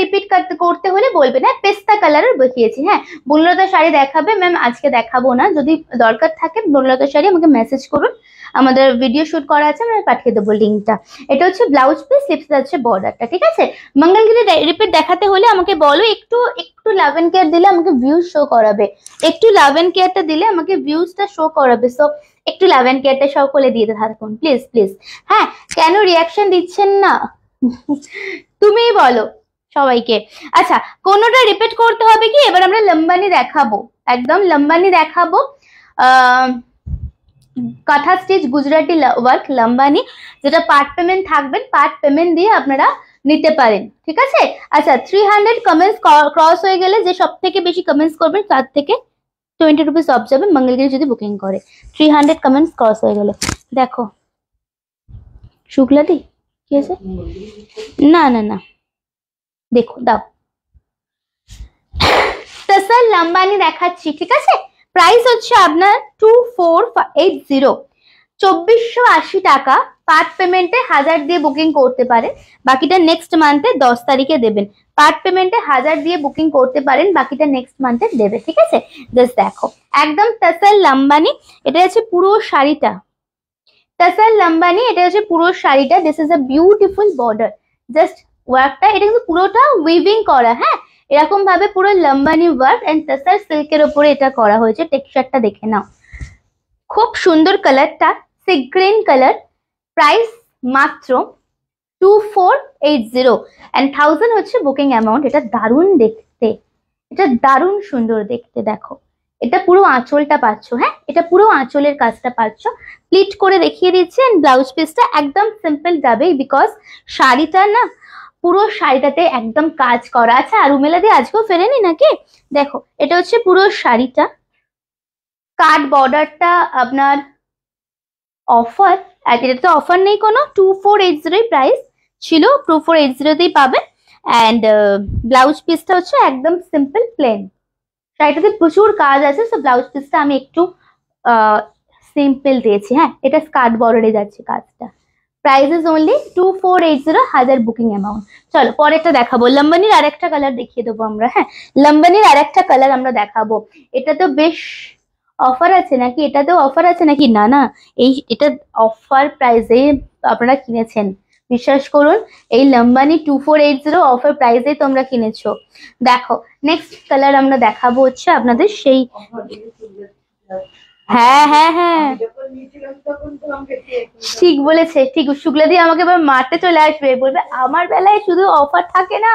রিপিট করতে হলে বলবেন। হ্যাঁ, পেস্তা কালারের দেখিয়েছি। হ্যাঁ, বনলতা শাড়ি দেখাবে ম্যাম, আজকে দেখাবো না। যদি দরকার থাকে বনলতা শাড়ি আমাকে মেসেজ করুন, আমাদের ভিডিও শুট করা আছে, আমরা পাঠিয়ে দেবো লিঙ্কটা। এটা হচ্ছে ব্লাউজ পিস, স্লিপস আছে বর্ডারটা, ঠিক আছে। মঙ্গলগিরি রিপিট দেখাতে হলে আমাকে বলো, একটু লাভ এন্ড কেয়ার দিলে আমাকে ভিউজ শো করাবে, একটু লাভ এন্ড কেয়ারটা দিলে আমাকে ভিউজটা শো করাবে। সো একটু লাভ এন্ড কেয়ারটা সকলে দিয়ে থাকুন প্লিজ প্লিজ। হ্যাঁ, কেন রিয়াকশন দিচ্ছেন না তুমিই বলো সবাইকে। আচ্ছা, কোনোটা রিপিট করতে হবে কি? এবার আমরা লম্বানি দেখাবো, একদম লম্বানি দেখাবো। কাঁথা স্টিচ গুজরাটি ওয়ার্ক লম্বানি, যেটা পার্ট পেমেন্ট থাকবেন, পার্ট পেমেন্ট দিয়ে আপনারা নিতে পারেন, ঠিক আছে। আচ্ছা, 300 কমেন্টস ক্রস হয়ে গেলে যে সব থেকে বেশি কমেন্টস করবেন তার থেকে 20 রুপিস অফ যাবে মঙ্গলগিরি যদি বুকিং করে। 300 কমেন্টস ক্রস হয়ে গেলে। দেখো শুক্লাদি কি আছে? না না না, দেখো দাও, তসর লম্বানি দেখাচ্ছি, ঠিক আছে। প্রাইস হচ্ছে আপনার 2480, 2480 টাকা। পার্ট পেমেন্টে 1000 দিয়ে বুকিং করতে পারেন, বাকিটা নেক্সট মান্থে 10 তারিখে দেবেন। পার্ট পেমেন্টে 1000 দিয়ে বুকিং করতে পারেন, বাকিটা নেক্সট মান্থে দেবে, ঠিক আছে। জাস্ট দেখো, একদম তসর লম্বানি, এটা হচ্ছে পুরো শাড়িটা। তসর লম্বানি, এটা হচ্ছে পুরো শাড়িটা। This is a beautiful border, just ওয়ার্কটা, এটা কিন্তু পুরোটা উইভিং করা। হ্যাঁ, এরকম ভাবে পুরো লম্বানি ওয়ার্ক এন্ড তসর সিল্কের উপরে এটা করা হয়েছে। টেক্সচারটা দেখে নাও, খুব সুন্দর কালারটা, সি গ্রিন কালার। প্রাইস মাত্র 2480 এন্ড 1000 হচ্ছে বুকিং অ্যামাউন্ট। এটা দারুণ দেখতে, এটা দারুণ সুন্দর দেখতে। দেখো, এটা পুরো আঁচলটা পাচ্ছ। হ্যাঁ, এটা পুরো আঁচলের কাজটা পাচ্ছ। প্লিট করে দেখিয়ে দিচ্ছি, এন্ড ব্লাউজ পিসটা একদম সিম্পল যাবে, বিকজ শাড়িটা না, পুরো শাড়িটাতে একদম কাজ করা আছে। আর উমেলা দিয়ে আজকেও ফেরেনি নাকি? দেখো, এটা হচ্ছে পুরো শাড়িটা। কাট বর্ডারটা আপনার অফার, আর এটা তো অফার নেই কোনো, 2480 প্রাইস ছিল, 2480তেই পাবেন। অ্যান্ড ব্লাউজ পিসটা হচ্ছে একদম সিম্পল প্লেন। শাড়িটাতে প্রচুর কাজ আছে, সো ব্লাউজ পিসটা আমি একটু সিম্পল দিয়েছি। হ্যাঁ, এটা স্কার্ট বর্ডারে যাচ্ছে কাজটা। Price is only 2480, 1000 booking amount. চলো পরেরটা দেখাবো, লম্বানির আরেকটা কালার দেখিয়ে দেবো আমরা। হ্যাঁ, লম্বানির আরেকটা কালার আমরা দেখাবো। এটা তো বেশ অফার আছে নাকি? এটাতেও অফার আছে নাকি? না না, এটা অফার প্রাইসে আপনারা কিনেছেন, বিশ্বাস করুন। এই লম্বানি 2480 অফার প্রাইসে তোমরা কিনেছো। দেখো, নেক্সট কালার আমরা দেখাবো হচ্ছে আপনাদের সেই, হ্যাঁ হ্যাঁ হ্যাঁ ঠিক বলেছে, ঠিক। শুক্লা দিয়ে আমাকে এবার মারতে চলে আসবে, বলবে আমার বেলায় শুধু অফার থাকে না।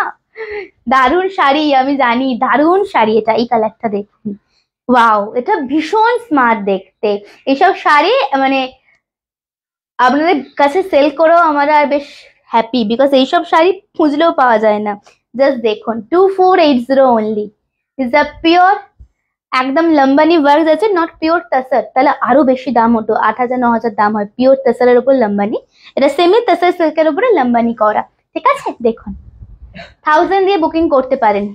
দারুণ শাড়ি, আমি জানি, দারুণ শাড়ি এটা। এই কালারটা দেখুন, ওয়াও, এটা ভীষণ স্মার্ট দেখতে। এইসব শাড়ি মানে আপনাদের কাছে সেল করেও আমরা আর বেশ হ্যাপি, বিকজ এইসব শাড়ি খুঁজলেও পাওয়া যায় না। জাস্ট দেখুন, 2480 অনলি। ইজ আ পিওর একদম লম্বানি ওয়ার্ক আছে, নট পিওর তসর, তাহলে আরো বেশি দাম হতো, 8000 9000 দাম হয়। পিওর তসরের উপর লম্বানি, এটা সেমি তসর সিল্কের উপরে লম্বানি করা, ঠিক আছে। দেখুন, 1000 দিয়ে বুকিং করতে পারেন।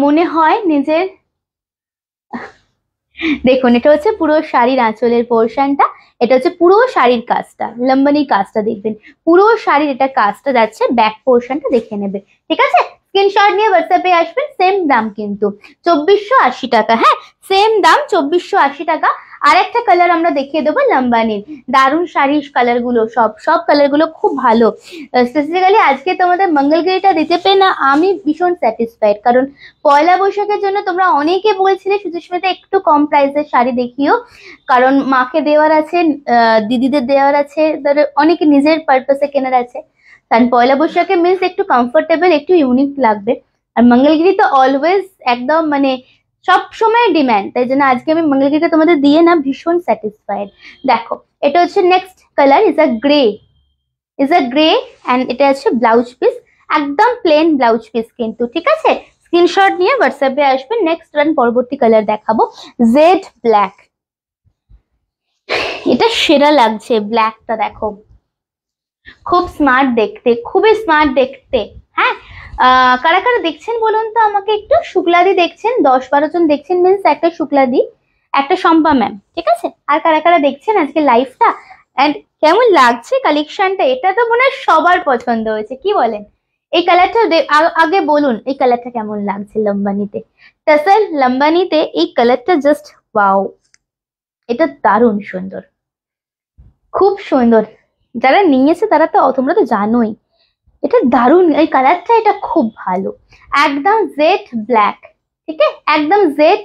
মনে হয় নিজের, দেখুন, এটা হচ্ছে পুরো শাড়ির আঁচলের পোর্শনটা, এটা হচ্ছে পুরো শাড়ির কাজটা, লম্বানি কাজটা দেখবেন, পুরো শাড়ির এটা কাজটা যাচ্ছে। ব্যাক পোর্শনটা দেখে নেবে, ঠিক আছে। স্ক্রিনশট নিয়ে হোয়াটসঅ্যাপে আসবেন। সেম দাম কিন্তু 2480 টাকা। হ্যাঁ, সেম দাম 2480 টাকা। আর একটা কালার আমরা দেখিয়ে দেবো লম্বানির। দারুণ শাড়ির কালারগুলো, সব কালারগুলো খুব ভালো। স্পেসিফিক্যালি আজকে তোমাদের মঙ্গলগিরিটা দিতে পেরে না আমি ভীষণ স্যাটিসফাইড, কারণ পয়লা বৈশাখের জন্য তোমরা অনেকে বলছিলে সুচিস্মিতা একটু কম প্রাইসের শাড়ি দেখিও, কারণ মাকে দেওয়ার আছে, দিদিদের দেওয়ার আছে, অনেকে নিজের পারপাসে কেনার আছে। কারণ পয়লা বৈশাখে মিন্স একটু কমফোর্টেবল, একটু ইউনিক লাগবে। আর মঙ্গলগিরি তো অলওয়েজ একদম মানে সব সময় ডিম্যান্ড, তাই জন্য আজকে আমি মঙ্গলগিরিটা তোমাদের দিয়ে না ভীষণ স্যাটিসফাইড। দেখো, এটা হচ্ছে next colour, is a grey and এটা হচ্ছে ব্লাউজ পিস, একদম প্লেন ব্লাউজ পিস কিন্তু, ঠিক আছে। স্ক্রিনশট নিয়ে হোয়াটসঅ্যাপে আসবেন। নেক্সট পরবর্তী কালার দেখাবো, জেড ব্ল্যাক। এটা সেরা লাগছে, ব্ল্যাকটা দেখো, খুব স্মার্ট দেখতে, খুবই স্মার্ট দেখতে। হ্যাঁ, কারা কারা দেখছেন বলুন তো আমাকে একটু। শুক্লাদি দেখছেন, 10-12 জন দেখছেন, মিন্স একটা শুক্লাদি, একটা শম্পা ম্যাম, ঠিক আছে। আর কারা কারা দেখছেন আজকে লাইভটা এন্ড কেমন লাগছে কালেকশনটা, এটা তো মনে হয় সবার পছন্দ হয়েছে, কি বলেন? এই কালারটা আগে বলুন এই কালারটা কেমন লাগছে লম্বানিতে। টাসেল লম্বানিতে এই কালারটা জাস্ট ওয়াও, এটা দারুণ সুন্দর, খুব সুন্দর। যারা নিয়েছে তারা তো, তোমরা তো জানোই এটা দারুণ, এই কালারটা এটা খুব ভালো, একদম জেড ব্ল্যাক, ঠিক আছে, একদম জেড,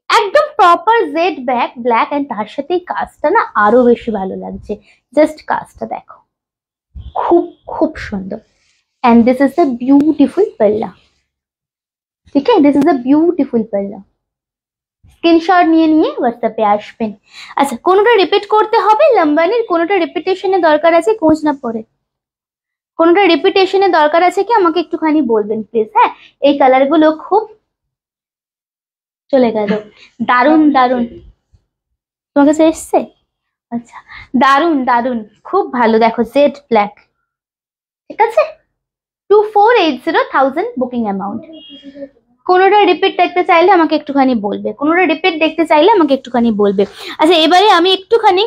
একদম proper jade black black, and তার সাথে এই কাজটা না আরো বেশি ভালো লাগছে। জাস্ট কাজটা দেখো, খুব খুব সুন্দর। And this is the beautiful পাল্লা, ঠিক আছে, দিস ইজ দ্য বিউটিফুল পাল্লা। স্ক্রিনশট নিয়ে নিয়ে হোয়াটসঅ্যাপে আসবেন। আচ্ছা, কোনোটা রিপিট করতে হবে লম্বানির, কোনোটা রিপিটেশনের দরকার আছে কোচ না পরে, কোনোটা রিপিটেশনের দরকার আছে কি আমাকে একটুখানি বলবেন প্লিজ। হ্যাঁ, এই কালার গুলো খুব চলে গেল, দারুণ দারুণ, তোমার কাছে এসছে? আচ্ছা, দারুণ দারুণ, খুব ভালো। দেখো জেড ব্ল্যাক, ঠিক আছে, 2480,000 বুকিং অ্যামাউন্ট। কোনোটা রিপিট দেখতে চাইলে আমাকে একটুখানি বলবে, কোনোটা রিপিট দেখতে চাইলে আমাকে একটুখানি বলবে। আচ্ছা, এবারে আমি একটুখানি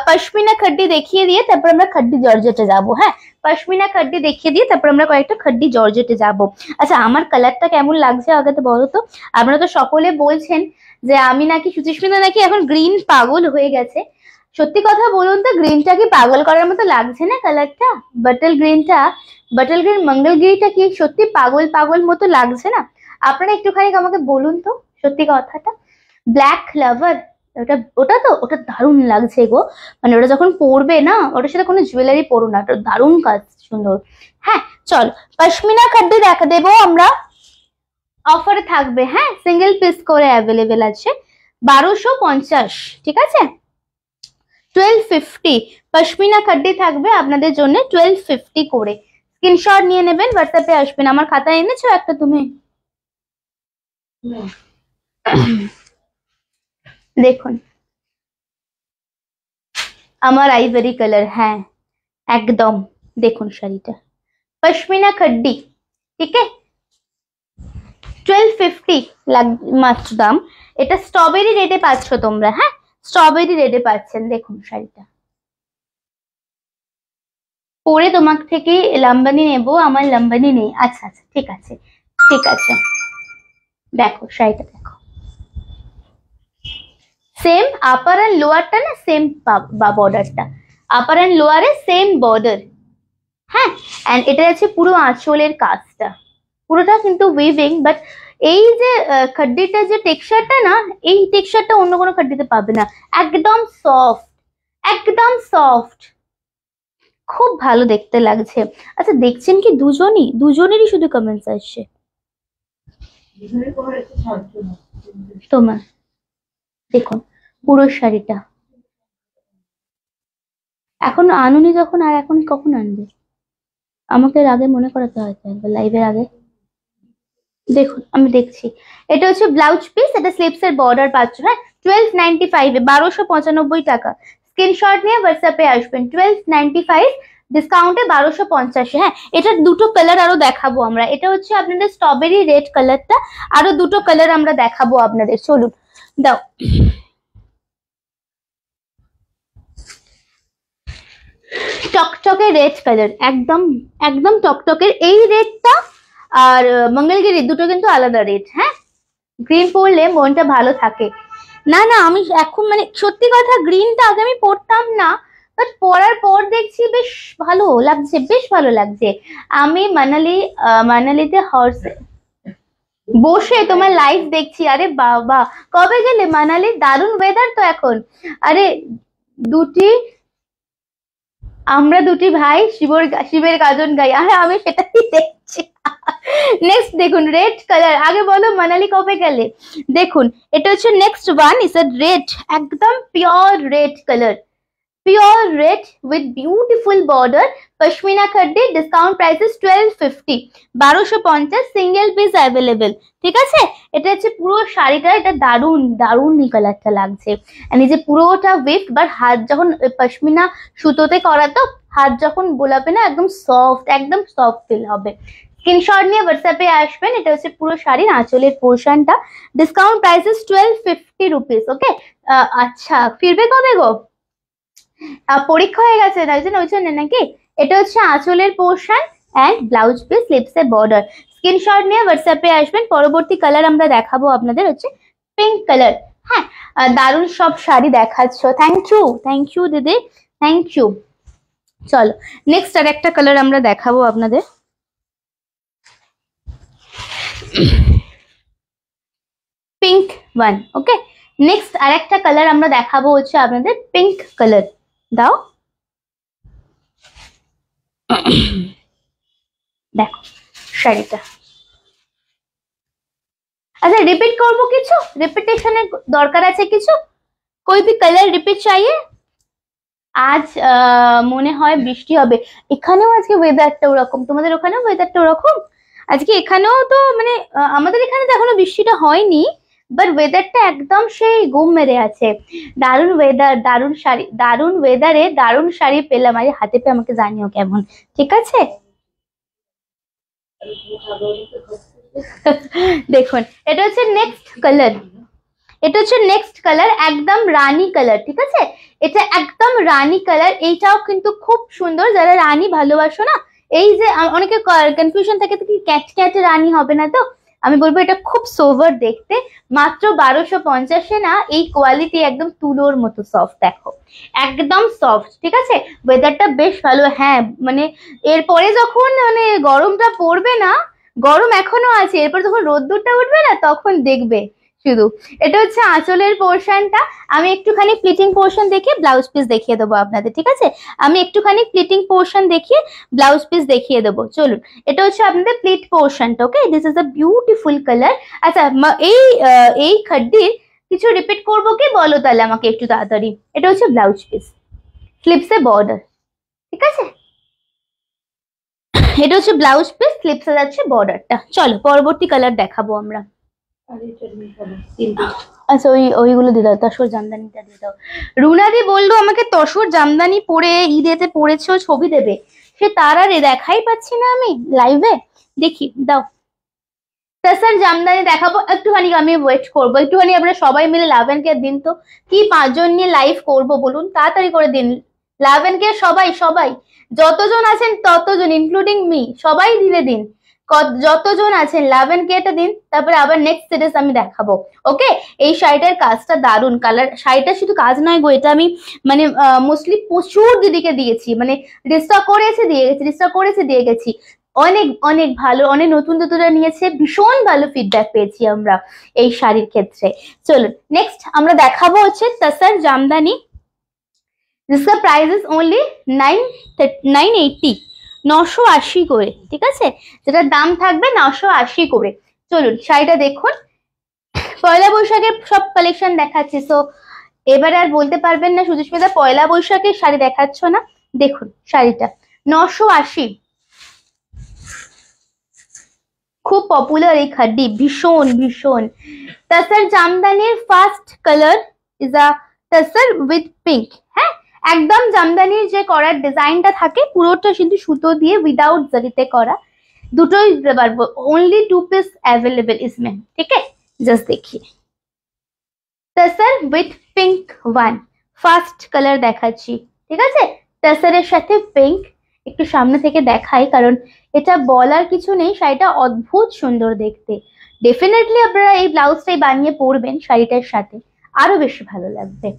পশমিনা খাড্ডি দেখিয়ে দিয়ে তারপর আমরা খাড্ডি জর্জেটে যাবো। হ্যাঁ, পশমিনা খাড্ডি দেখিয়ে দিয়ে তারপর আমরা কয়েকটা খাড্ডি জর্জেটে যাবো। আচ্ছা, আমার কালারটা কেমন লাগছে আগে তো বলো তো। আপনারা তো সকলে বলছেন যে আমি নাকি, সুচিস্মিতা নাকি এখন গ্রিন পাগল হয়ে গেছে। সত্যি কথা বলুন তো, গ্রিনটা কি পাগল করার মতো লাগছে না কালারটা? বাটল গ্রিনটা, বাটল গ্রিন মঙ্গলগিরিটা কি সত্যি পাগল পাগল মতো লাগছে না? আপনারা একটুখানি আমাকে বলুন তো সত্যি কথাটা। ব্ল্যাক লাভার, ওটা ওটা তো ওটা দারুণ লাগছে গো, মানে ওটা যখন পরবে না, ওটার সাথে কোনো জুয়েলারি পরো না, ওটা দারুণ কাজ, সুন্দর। হ্যাঁ চল, পশমিনা খাড্ডি দেখা দেবো আমরা, অফারে থাকবে। হ্যাঁ, সিঙ্গেল পিস করে অ্যাভেলেবেল আছে, 1250, ঠিক আছে, 1250 পশমিনা খাড্ডি থাকবে আপনাদের জন্য 1250 করে। স্ক্রিনশট নিয়ে নেবেন, হোয়াটসঅ্যাপে আসবেন। আমার খাতা এনেছো একটা তুমি? দেখুন আমার আইভরি কালার, হ্যাঁ একদম, দেখুন শাড়িটা পশমিনা খাড্ডি, ঠিক আছে, 1250 মাত্র দাম। এটা স্ট্রবেরি রেডে পাচ্ছ তোমরা, হ্যাঁ স্ট্রবেরি রেডে পাচ্ছেন। দেখুন শাড়িটা পরে তোমার থেকে লাম্বানি নেবো, আমার লাম্বানি নেই। আচ্ছা আচ্ছা, ঠিক আছে ঠিক আছে, দেখো শাড়িটা দেখো, সেম আপার এন্ড লোয়ারটা না সেম বর্ডারটা, আপার এন্ড লোয়ারে সেম বর্ডার। হ্যাঁ, এন্ড এটা আছে পুরো আঁচলের কাজটা, পুরোটা কিন্তু উইভিং, বাট এই যে খাড্ডিটার যে টেক্সচারটা না, এই টেক্সচারটা অন্য কোনো খাড্ডিতে পাবে না, একদম সফট, একদম সফট, খুব ভালো দেখতে লাগছে। আচ্ছা, দেখছেন কি দুজনেরই শুধু কমেন্টস আসছে তোমার, দেখুন পুরো শাড়িটা এখন আনুনি যখন, আর এখন কখন আনবে আমাকে এর আগে মনে করাতে হয়তো একবার লাইভের আগে। দেখুন আমি দেখছি, এটা হচ্ছে ব্লাউজ পিস, এটা স্লিপস এর বর্ডার পাচ্ছ। হ্যাঁ, 1295 এ 1295 টাকা। স্ক্রিনশট নিয়ে হোয়াটসঅ্যাপে আসবেন, 1295 ডিসকাউন্টে 1250। হ্যাঁ, এটার দুটো কালার আরো দেখাবো আমরা, এটা হচ্ছে আপনাদের স্ট্রবেরি রেড কালারটা, আরো দুটো কালার আমরা দেখাবো আপনাদের, চলুন দাও। টকটকে রেড কালার, একদম একদম টকটকের এই রেডটা, আর মঙ্গলগিরি দুটো কিন্তু আলাদা রেড। হ্যাঁ, গ্রিন পরলে মনটা ভালো থাকে। না না, আমি এখন মানে সত্যি কথা, গ্রিনটা আগে আমি পরতাম না, বাট পরার পর দেখছি বেশ ভালো লাগছে, বেশ ভালো লাগছে। আমি মানালিতে হর্সে বসে তোমার লাইভ দেখছি। আরে বাবা, কবে গেলে মানালি? দারুণ ওয়েদার তো এখন। আরে আমরা দুটি ভাই শিবের গাজন গাই, আরে আমি সেটাই দেখছি। নেক্সট দেখুন রেড কালার, আগে বলো মানালি কবে গেলে। দেখুন এটা হচ্ছে next one, is a red, একদম pure red colour, pure red with beautiful border, pashmina khaddi, discount price is 1250, 1250, single piece available, ঠিক আছে। এটা হচ্ছে পুরো শাড়িটা, এটা দারুণ দারুণ এই কালারটা লাগছে। আর এই যে পুরোটা উইথ, বাট হাত যখন পশমিনা সুতোতে করা তো, হাত যখন বোলাবে না একদম সফট ফিল হবে। স্ক্রিনশট নিয়ে হোয়াটসঅ্যাপে আসবেন। এটা হচ্ছে পুরো শাড়ির আঁচলের পোর্শনটা, ডিসকাউন্ট প্রাইস ইজ 1250 রুপিস। ওকে, আচ্ছা ফিরবে কবে গো? পরীক্ষা হয়ে গেছে তাই জন্য ওই জন্য নাকি। এটা হচ্ছে আঁচলের পোর্শন অ্যান্ড ব্লাউজ পিস, স্লিভসে বর্ডার। স্ক্রিনশট নিয়ে হোয়াটসঅ্যাপে আসবেন। পরবর্তী কালার আমরা দেখাবো আপনাদের হচ্ছে পিঙ্ক কালার। হ্যাঁ, দারুণ সব শাড়ি দেখাচ্ছ, থ্যাংক ইউ দিদি, থ্যাংক ইউ। চলো নেক্সট আর একটা কালার আমরা দেখাবো আপনাদের। পিঙ্ক ওয়ান, ওকে। নেক্সট আর একটা কালার আমরা দেখাবো হচ্ছে আপনাদের পিঙ্ক কালার। দাও দেখো শাড়িটা। अच्छा रिपीट করব কিছু, রিপিটেশনের দরকার আছে কিছু? कोई भी कलर रिपीट चाहिए? আজ মনে হয় বৃষ্টি হবে। এখানেও আজকে ওয়েদারটা ওরকম, তোমাদের ওখানেও ওয়েদারটা ওরকম? আজকে এখানেও তো মানে আমাদের এখানে তো এখনো বৃষ্টিটা হয়নি, বাট ওয়েদারটা একদম সেই গুম মেরে আছে। দারুণ ওয়েদার, দারুণ শাড়ি, দারুণ ওয়েদারে দারুণ শাড়ি পেলাম। আরে হাতে পেয়ে আমাকে জানিও কেমন, ঠিক আছে? দেখুন এটা হচ্ছে নেক্সট কালার, এটা হচ্ছে নেক্সট কালার, একদম রানী কালার, ঠিক আছে? এটা একদম রানী কালার। এইটাও কিন্তু খুব সুন্দর, যারা রানী ভালোবাসো না, এই যে অনেকে কনফিউশন থাকে কি ক্যাট ক্যাট রানী হবে না, তো আমি বলবো এটা খুব সোভার দেখতে। মাত্র 1250-এ না, এই কোয়ালিটি একদম তুলোর মতো সফট, দেখো একদম সফট, ঠিক আছে? ওয়েদারটা বেশ ভালো। হ্যাঁ মানে এরপরে যখন মানে গরমটা পড়বে না, গরম এখনো আছে, এরপর যখন রোদ্দুরটা উঠবে না তখন দেখবে শুধু। এটা হচ্ছে আঁচলের পোর্শনটা। আমি একটুখানি প্লিটিং পোর্শন দেখিয়ে ব্লাউজ পিস দেখিয়ে দেবো আপনাদের, ঠিক আছে? আমি একটুখানি প্লিটিং পোর্শন দেখিয়ে ব্লাউজ পিস দেখিয়ে দেবো, চলুন। এটা হচ্ছে আপনাদের প্লিট পোর্শনটা, okay? This is a beautiful colour. আচ্ছা এই খাড্ডির কিছু রিপিট করবো কি বলো তাহলে আমাকে একটু তাড়াতাড়ি। এটা হচ্ছে ব্লাউজ পিস, স্লিভসে বর্ডার, ঠিক আছে? এটা হচ্ছে ব্লাউজ পিস, স্লিভসে যাচ্ছে বর্ডারটা। চলো পরবর্তী কালার দেখাবো আমরা। আচ্ছা ওইগুলো দিয়ে দাও, তসর জামদানিটা দিয়ে দাও। রুনাদি বললো আমাকে তসর জামদানি পরে ঈদেতে পরেছে, ও ছবি দেবে। সে তার আর দেখাই পাচ্ছি না আমি লাইভে, দেখি দাও। তসর জামদানি দেখাবো, একটুখানি আমি ওয়েট করবো, একটুখানি আমরা সবাই মিলে লাভ এন্ড কেয়ার দিন তো। কি 5 জন নিয়ে লাইভ করবো বলুন, তাড়াতাড়ি করে দিন। লাভ এন্ড কেয়ার সবাই সবাই যতজন আছেন ততজন, ইনক্লুডিং মি, সবাই দিলে দিন। যতজন আছেন লাভ এন্ড কেয়ারটা দিন, তারপরে আবার নেক্সট সিরিজ আমি দেখাবো, ওকে? এই শাড়িটার কাজটা দারুণ, কালার শাড়িটা শুধু কাজ নয় গো, এটা আমি মানে মোস্টলি প্রচুর দিদিকে দিয়েছি, মানে রিস্টক করেছে দিয়ে গেছি, রিস্টক করেছে দিয়ে গেছি। অনেক অনেক ভালো, অনেক নতুন নতুনরা নিয়েছে, ভীষণ ভালো ফিডব্যাক পেয়েছি আমরা এই শাড়ির ক্ষেত্রে। চলুন নেক্সট আমরা দেখাবো হচ্ছে তসর জামদানি। जिसका प्राइस इज ओनली 980, 980 করে, ঠিক আছে? যেটা দাম থাকবে 980 করে। চলুন শাড়িটা দেখুন। পয়লা বৈশাখের সব কালেকশন দেখাচ্ছি, সো এবারে আর বলতে পারবেন না সুজিস্মিতা পয়লা বৈশাখের শাড়ি দেখাচ্ছ না। দেখুন শাড়িটা 980, খুব পপুলার এই খাড্ডি, ভীষণ ভীষণ। তসর জামদানির first colour is a tussar with pink. হ্যাঁ, একদম জামদানির যে করার ডিজাইনটা থাকে পুরোটা কিন্তু সুতো দিয়ে উইদাউট জরিতে করা। দুটোই দিতে পারবো, ओनली 2 पीस अवेलेबल इसमें, ठीक है? जस्ट देखिए tussar with pink one, first colour দেখাচ্ছি, ঠিক আছে? তসরের সাথে পিঙ্ক। একটু সামনে থেকে দেখাই, কারণ এটা বলার কিছু নেই, শাড়িটা অদ্ভুত সুন্দর দেখতে। ডেফিনেটলি আপনারা এই ব্লাউজটাই বানিয়ে পরবেন শাড়িটার সাথে, আরো বেশি ভালো লাগবে।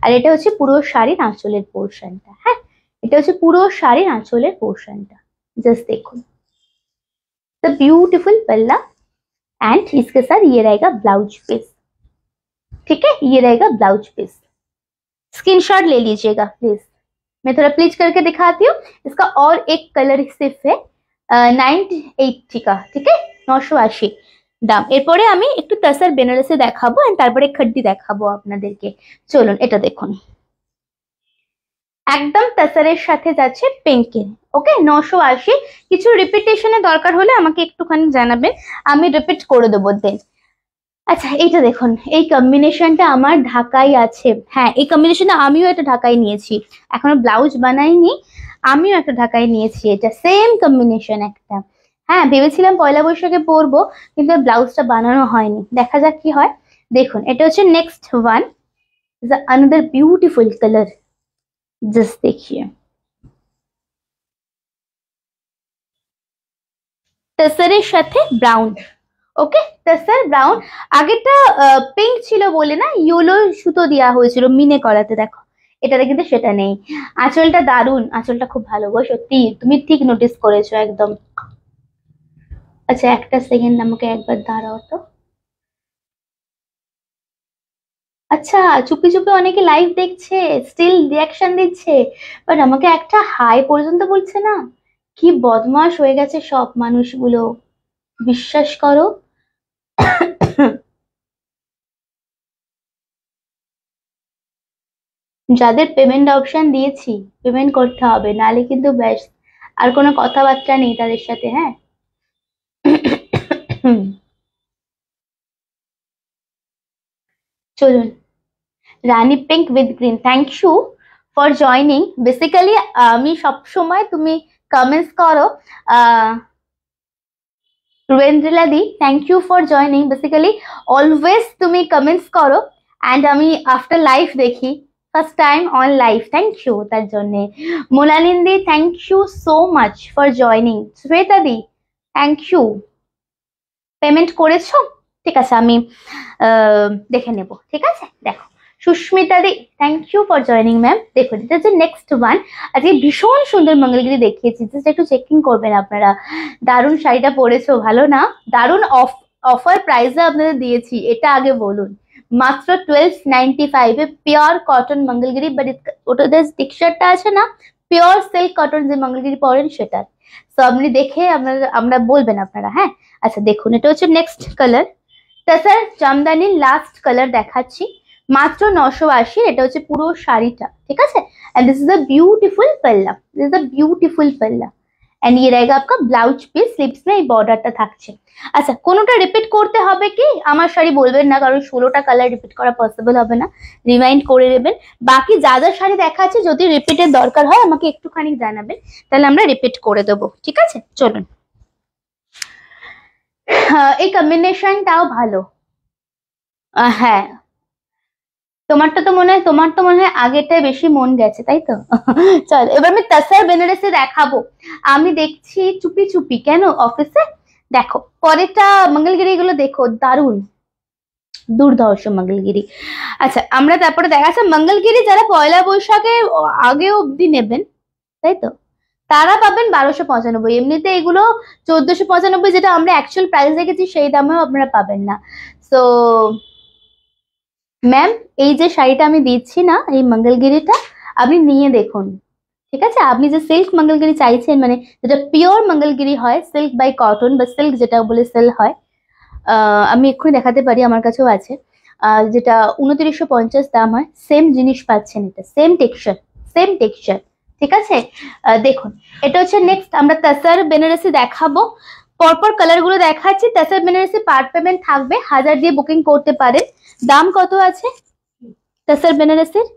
আর এটা হচ্ছে পুরো শাড়ির আঁচলের পোর্শনটা। হ্যাঁ, এটা হচ্ছে পুরো শাড়ির আঁচলের পোর্শনটা, জাস্ট দেখুন। द ब्यूटीफुल पल्ला एंड इसके साथ ये रहेगा ब्लाउज पीस, ठीक है? ये रहेगा ब्लाउज पीस। स्क्रीनशॉट ले लीजिएगा प्लीज। मैं थोड़ा प्लीज करके दिखाती हूँ। इसका और एक कलर सिर्फ है 980 का, ठीक है? 980 দাম। এরপরে আমি একটু তসর বেনারসি দেখাবো এন্ড তারপরে খাড্ডি দেখাবো আপনাদেরকে। চলুন এটা দেখুন, একদম তসরের সাথে যাচ্ছে পিঙ্কের, ওকে? 980। কিছু রিপিটেশনের দরকার হলে আমাকে একটুখানি জানাবেন, আমি রিপিট করে দেবো দেন। আচ্ছা এইটা দেখুন, এই কম্বিনেশনটা আমার ঢাকাই আছে। হ্যাঁ, এই কম্বিনেশনটা আমিও একটা ঢাকাই নিয়েছি, এখনো ব্লাউজ বানাইনি, আমিও একটা ঢাকাই নিয়েছি। এটা সেম কম্বিনেশন একটা। হ্যাঁ, ভেবেছিলাম পয়লা বৈশাখে পরবো, কিন্তু ব্লাউজটা বানানো হয়নি, দেখা যাক কি হয়। দেখুন এটা হচ্ছে next one, another beautiful colour. Just দেখিয়ে টাসারের সাথে ব্রাউন। ওকে, টাসার ব্রাউন। আগেরটা পিঙ্ক ছিল বলে না ইয়েলো সুতো দেওয়া হয়েছিল মিনে করাতে, দেখো এটাতে কিন্তু সেটা নেই। আঁচলটা দারুন, আঁচলটা খুব ভালো গো, সত্যি তুমি ঠিক নোটিস করেছো একদম। আচ্ছা একটা সেকেন্ড আমাকে একবার দাঁড়াও তো। আচ্ছা, চুপি চুপি অনেকে লাইভ দেখছে, স্টিল রিয়াকশন দিচ্ছে, বাট আমাকে একটা হাই পর্যন্ত বলছে না। কি বদমাশ হয়ে গেছে সব মানুষগুলো, বিশ্বাস করো। যাদের পেমেন্ট অপশন দিয়েছি পেমেন্ট করতে হবে, নালে কিন্তু ব্যাস আর কোনো কথাবার্তা নেই তাদের সাথে, হ্যাঁ। চলুন, Rani pink with green, thank you for joining. Basically আমি সব সময়, তুমি কমেন্টস করো রুবেন্দ্রিলা দি, thank you for joining. Basically always তুমি কমেন্টস করো অ্যান্ড আমি আফটার লাইভ দেখি, first time on live, thank you তার জন্যে। মোলালিন দি, thank you so much for joining. Shweta দি, থ্যাংক ইউ। পেমেন্ট করেছো? ঠিক আছে, আমি দেখে নেব, ঠিক আছে। দেখো সুস্মিতা দি, thank you for joining ma'am. দেখুন এটা হচ্ছে নেক্সট ওয়ান। আজকে ভীষণ সুন্দর মঙ্গলগিরি দেখিয়েছি, জাস্ট একটু চেকিং করবেন আপনারা। দারুণ শাড়িটা পরেছো, ভালো না? দারুণ অফার প্রাইসে আপনাদের দিয়েছি, এটা আগে বলুন। মাত্র 1295 পিওর কটন মঙ্গলগিরি, বাট ওটাতে টেক্সচারটা আছে না, পিওর সিল্ক কটন যে মঙ্গলগিরি পরেন সেটা। তো আপনি দেখে আমরা বলবেন আপনারা, হ্যাঁ। আচ্ছা দেখুন, এটা হচ্ছে নেক্সট কালার, টাসার জামদানির লাস্ট কালার দেখাচ্ছি, মাত্র 980। এটা হচ্ছে পুরো শাড়িটা, ঠিক আছে। And this is a beautiful palla, this is a beautiful palla and ये रहेगा आपका ब्लाउज পিস, স্লিভস में এই বর্ডারটা থাকছে। আচ্ছা কোনোটা রিপিট করতে হবে কি আমার শাড়ি বলবেন না, কারণ 16টা কালার রিপিট করা পসিবল হবে না, রিমাইন্ড করে নেবেন। বাকি যা যা শাড়ি দেখাচ্ছে যদি রিপিটের দরকার হয় আমাকে একটুখানি জানাবেন, তাহলে আমরা রিপিট করে দেবো, ঠিক আছে। চলুন, এই কম্বিনেশনটাও ভালো। হ্যাঁ, তোমার তো মনে হয় আগেরটাই বেশি মন গেছে, তাই তো। চল এবার আমি তাসার বেনারসি দেখাবো। আমি দেখছি চুপি চুপি কেন অফিসে। দেখো পরেরটা মঙ্গলগিরি গুলো দেখো, দারুন দুর্ধর্ষ মঙ্গলগিরি। আচ্ছা আমরা তারপরে দেখাচ্ছি মঙ্গলগিরি যারা পয়লা বৈশাখে আগে অব্দি নেবেন, তাই তো, তারা পাবেন 1295। এমনিতে এগুলো 1495, যেটা আমরা অ্যাকচুয়াল প্রাইস রেখেছি সেই দামেও আপনারা পাবেন না। সো ম্যাম এই যে শাড়িটা আমি দিচ্ছি না, এই মঙ্গলগিরিটা আপনি নিয়ে দেখুন, ঠিক আছে। আপনি যে সিল্ক মঙ্গলগিরি চাইছেন, মানে যেটা পিওর মঙ্গলগিরি হয়, সিল্ক বাই কটন বা সিল্ক যেটা বলে সেল হয়, আমি এক্ষুনি দেখাতে পারি, আমার কাছেও আছে, যেটা 2950 দাম হয়, সেম জিনিস পাচ্ছেন, এটা সেম টেক্সচার, সেম টেক্সচার, ঠিক আছে। দেখুন এটা হচ্ছে নেক্সট, আমরা তাসার বেনারসি দেখাবো। পরপর কালার গুলো দেখাচ্ছি। তাসার বেনারসি পার্ট পেমেন্ট থাকবে, 1000 দিয়ে বুকিং করতে পারেন। দাম কত আছে তাসার বেনারসির?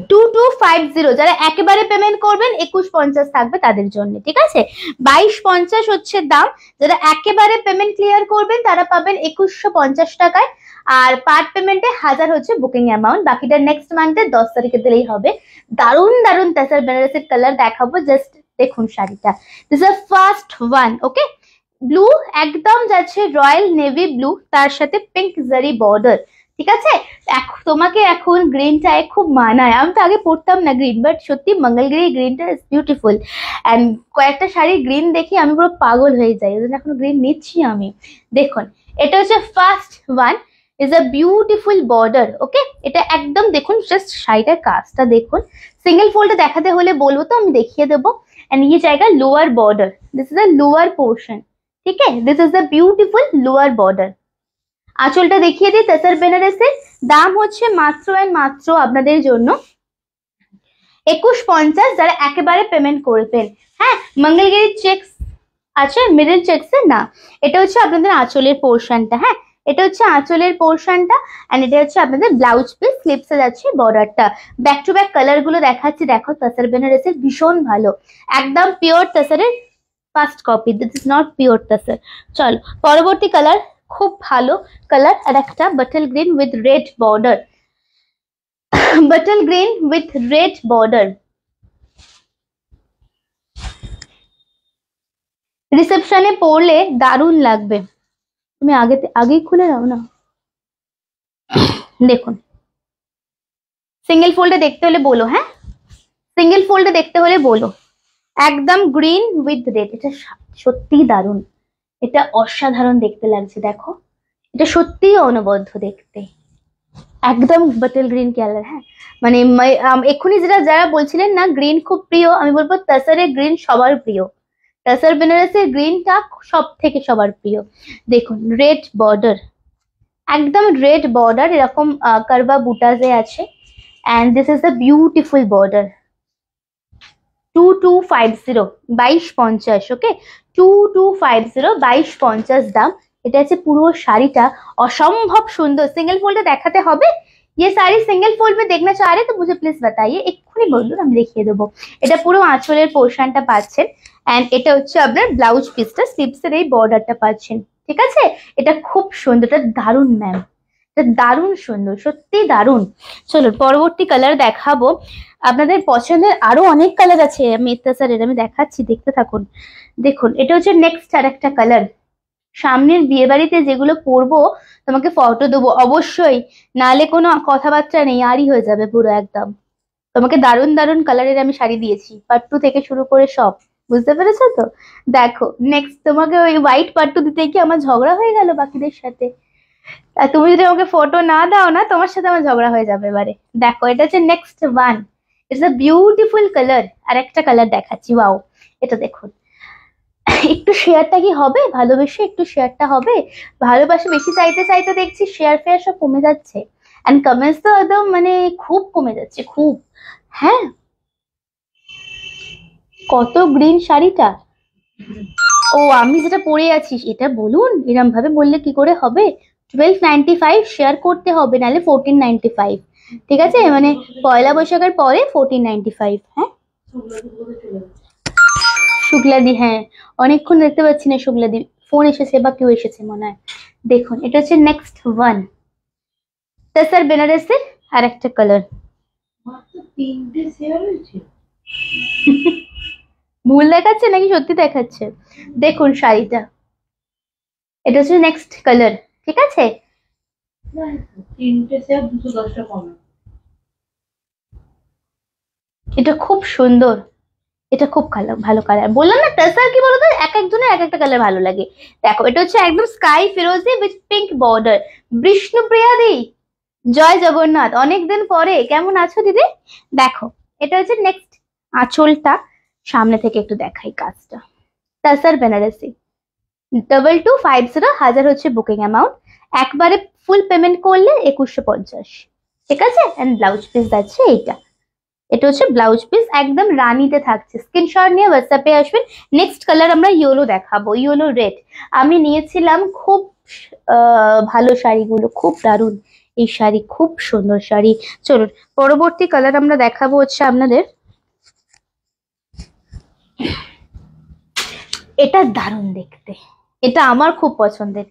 2250। যারা একেবারে পেমেন্ট করবেন 2150 থাকবে তাদের জন্য, ঠিক আছে। 2250 হচ্ছে দাম। যারা একেবারে পেমেন্ট ক্লিয়ার করবেন তারা পাবেন 2150 টাকায়, আর পার্ট পেমেন্টে 1000 হচ্ছে বুকিং অ্যামাউন্ট, বাকিটা নেক্সট মান্থের 10 তারিখে দিলেই হবে। দারুন দারুন তাসার বেনারসির কালার দেখাবো, জাস্ট দেখুন শাড়িটা, this is first one. Okay, blue একদম যাচ্ছে রয়্যাল নেভি ব্লু, তার সাথে পিঙ্ক জারি বর্ডার, ঠিক আছে। তোমাকে এখন গ্রিনটায় খুব মানায়, আমি তো আগে পড়তাম না গ্রিন, বাট সত্যি মঙ্গলগিরি গ্রিনটা ইজ বিউটিফুল। অ্যান্ড কয়েকটা শাড়ি গ্রিন দেখি আমি পুরো পাগল হয়ে যাই, ওই জন্য এখন গ্রিন নিচ্ছি আমি। দেখুন এটা হচ্ছে first one, is a beautiful border. Okay, এটা একদম দেখুন, জাস্ট শাড়িটার কাজটা দেখুন। সিঙ্গেল ফোল্ডে দেখাতে হলে বলবো তো আমি দেখিয়ে দেবো। এন্ড ये जाएगा lower border, this is a lower portion, ठीक है, this is the beautiful lower border. আঁচলটা দেখিয়ে দিই তাসার বেনারসির। দাম হচ্ছে মাত্র এন্ড মাত্র আপনাদের জন্য 2150, যারা একেবারে পেমেন্ট করবেন। হ্যাঁ, মঙ্গলগিরি চেকস আছে, মিডল চেকসের না, এটা হচ্ছে আপনাদের আঁচলের পোর্শনটা। হ্যাঁ, এটা হচ্ছে আঁচলের পোর্শনটা, এন্ড এটা হচ্ছে আপনাদের ব্লাউজ পিস, স্লিপসে যাচ্ছে বর্ডারটা। ব্যাক টু ব্যাক কালার গুলো দেখাচ্ছি, দেখো তাসার বেনারসির ভীষণ ভালো, একদম পিওর তাসারের first copy, this is not pure tussar. চলো পরবর্তী কালার, খুব ভালো কালার, আর একটা bottle green with red border. Bottle green with red border, রিসেপশনে পরলে দারুণ লাগবে। তুমি আগেই খুলে নাও না। দেখুন, সিঙ্গেল ফোল্ডে দেখতে হলে বলো, হ্যাঁ সিঙ্গেল ফোল্ডে দেখতে হলে বলো। একদম গ্রিন উইথ রেড, এটা সত্যি দারুণ, এটা অসাধারণ দেখতে লাগছে। দেখো এটা সত্যি অনবদ্য দেখতে, একদম বটল গ্রিন কালার। হ্যাঁ মানে এক্ষুনি যারা বলছিলেন না গ্রিন খুব প্রিয়, আমি বলবো তাসারের গ্রিন সবার প্রিয়, তাসার বেনারসের গ্রিনটা সব থেকে সবার প্রিয়। দেখুন রেড বর্ডার, একদম রেড বর্ডার, এরকম কারবা বুটাজে আছে। And this is the beautiful border. 2250, 2250, ওকে 2250, 2250 দাম। এটা আছে পুরো শাড়িটা অসম্ভব সুন্দর। সিঙ্গেল फोल्ड দেখাতে হবে? ये साड़ी सिंगल फोल्ड में देखना चाह रहे तो मुझे प्लीज बताइए, এক্ষুনি বলুন আমি দেখিয়ে দেবো। এটা পুরো আঁচলের পোর্শনটা পাচ্ছেন, এন্ড এটা হচ্ছে আপনার ব্লাউজ পিসটা, স্লিভসের এই বর্ডারটা পাচ্ছেন, ঠিক আছে? এটা খুব সুন্দর, এটা দারুণ ম্যাম, এটা দারুণ সুন্দর, সত্যি দারুণ। চলো পরবর্তী কালার দেখাবো। আপনাদের পছন্দের আরো অনেক কালার আছে, আমি ইত্তাসারের আমি দেখাচ্ছি, দেখতে থাকুন। দেখুন এটা হচ্ছে নেক্সট আর একটা কালার। সামনের বিয়ে বাড়িতে যেগুলো পরবো তোমাকে ফটো দেবো অবশ্যই, নালে কোনো কথাবার্তা নেই, আরই হয়ে যাবে পুরো একদম। তোমাকে দারুণ দারুণ কালারের আমি শাড়ি দিয়েছি, পাট্টু থেকে শুরু করে সব, বুঝতে পেরেছো তো? দেখো নেক্সট তোমাকে ওই হোয়াইট পাট্টু দিতে গিয়ে আমার ঝগড়া হয়ে গেল বাকিদের সাথে, আর তুমি যদি আমাকে ফটো না দাও না, তোমার সাথে আমার ঝগড়া হয়ে যাবে এবারে। দেখো এটা হচ্ছে next one, it's a beautiful colour. আর একটা কালার দেখাচ্ছি, ওয়াও এটা দেখুন। একটু শেয়ারটা কি হবে, ভালোবেসে একটু শেয়ারটা হবে? ভালোবাসা বেশি চাইতে চাইতে দেখছি শেয়ার ফেয়ার সব কমে যাচ্ছে, এন্ড কমেন্টস তো একদম মানে খুব কমে যাচ্ছে, খুব। হ্যাঁ কত গ্রিন শাড়িটা, ও আমি যেটা পরে আছি এটা বলুন, এরম ভাবে বললে কি করে হবে? 1295 শেয়ার করতে হবে, নাহলে 1495, ঠিক আছে? মানে পয়লা বৈশাখের পরে 1495। হ্যাঁ শুক্লাদি, হ্যাঁ অনেকক্ষণ দেখতে পাচ্ছি না শুক্লাদি, ফোন এসেছে বা কেউ এসেছে মনে হয়। দেখুন এটা হচ্ছে নেক্সট ওয়ান, তাসার বেনারসের আর একটা কালার। ভুল দেখাচ্ছে নাকি সত্যি দেখাচ্ছে? দেখুন শাড়িটা, এটা হচ্ছে নেক্সট কালার, ঠিক আছে? এটা খুব সুন্দর, এটা খুব ভালো কালার। বললাম না টাসার কি বলতো, এক একজনের এক একটা কালার ভালো লাগে। দেখো এটা হচ্ছে একদম sky firozi with pink border. Bishnupriya দি, জয় জগন্নাথ, অনেকদিন পরে, কেমন আছো দিদি? দেখো এটা হচ্ছে নেক্সট আঁচলটা, সামনে থেকে একটু দেখাই কাজটা। তাসার বেনারসি 2250, 1000 হচ্ছে বুকিং অ্যামাউন্ট, একবারে ফুল পেমেন্ট করলে 2150, ঠিক আছে? এন্ড ব্লাউজ পিস আছে এইটা, এটা হচ্ছে ব্লাউজ পিস, একদম রানিতে থাকছে। স্ক্রিনশট নিয়ে হোয়াটসঅ্যাপে আসবেন। নেক্সট কালার আমরা ইয়েলো দেখাবো, ইয়েলো রেড। আমি নিয়েছিলাম খুব ভালো শাড়িগুলো, খুব দারুণ এই শাড়ি, খুব সুন্দর শাড়ি। চলুন পরবর্তী কালার আমরা দেখাবো হচ্ছে আপনাদের, এটা দারুণ দেখতে, এটা আমার খুব পছন্দের।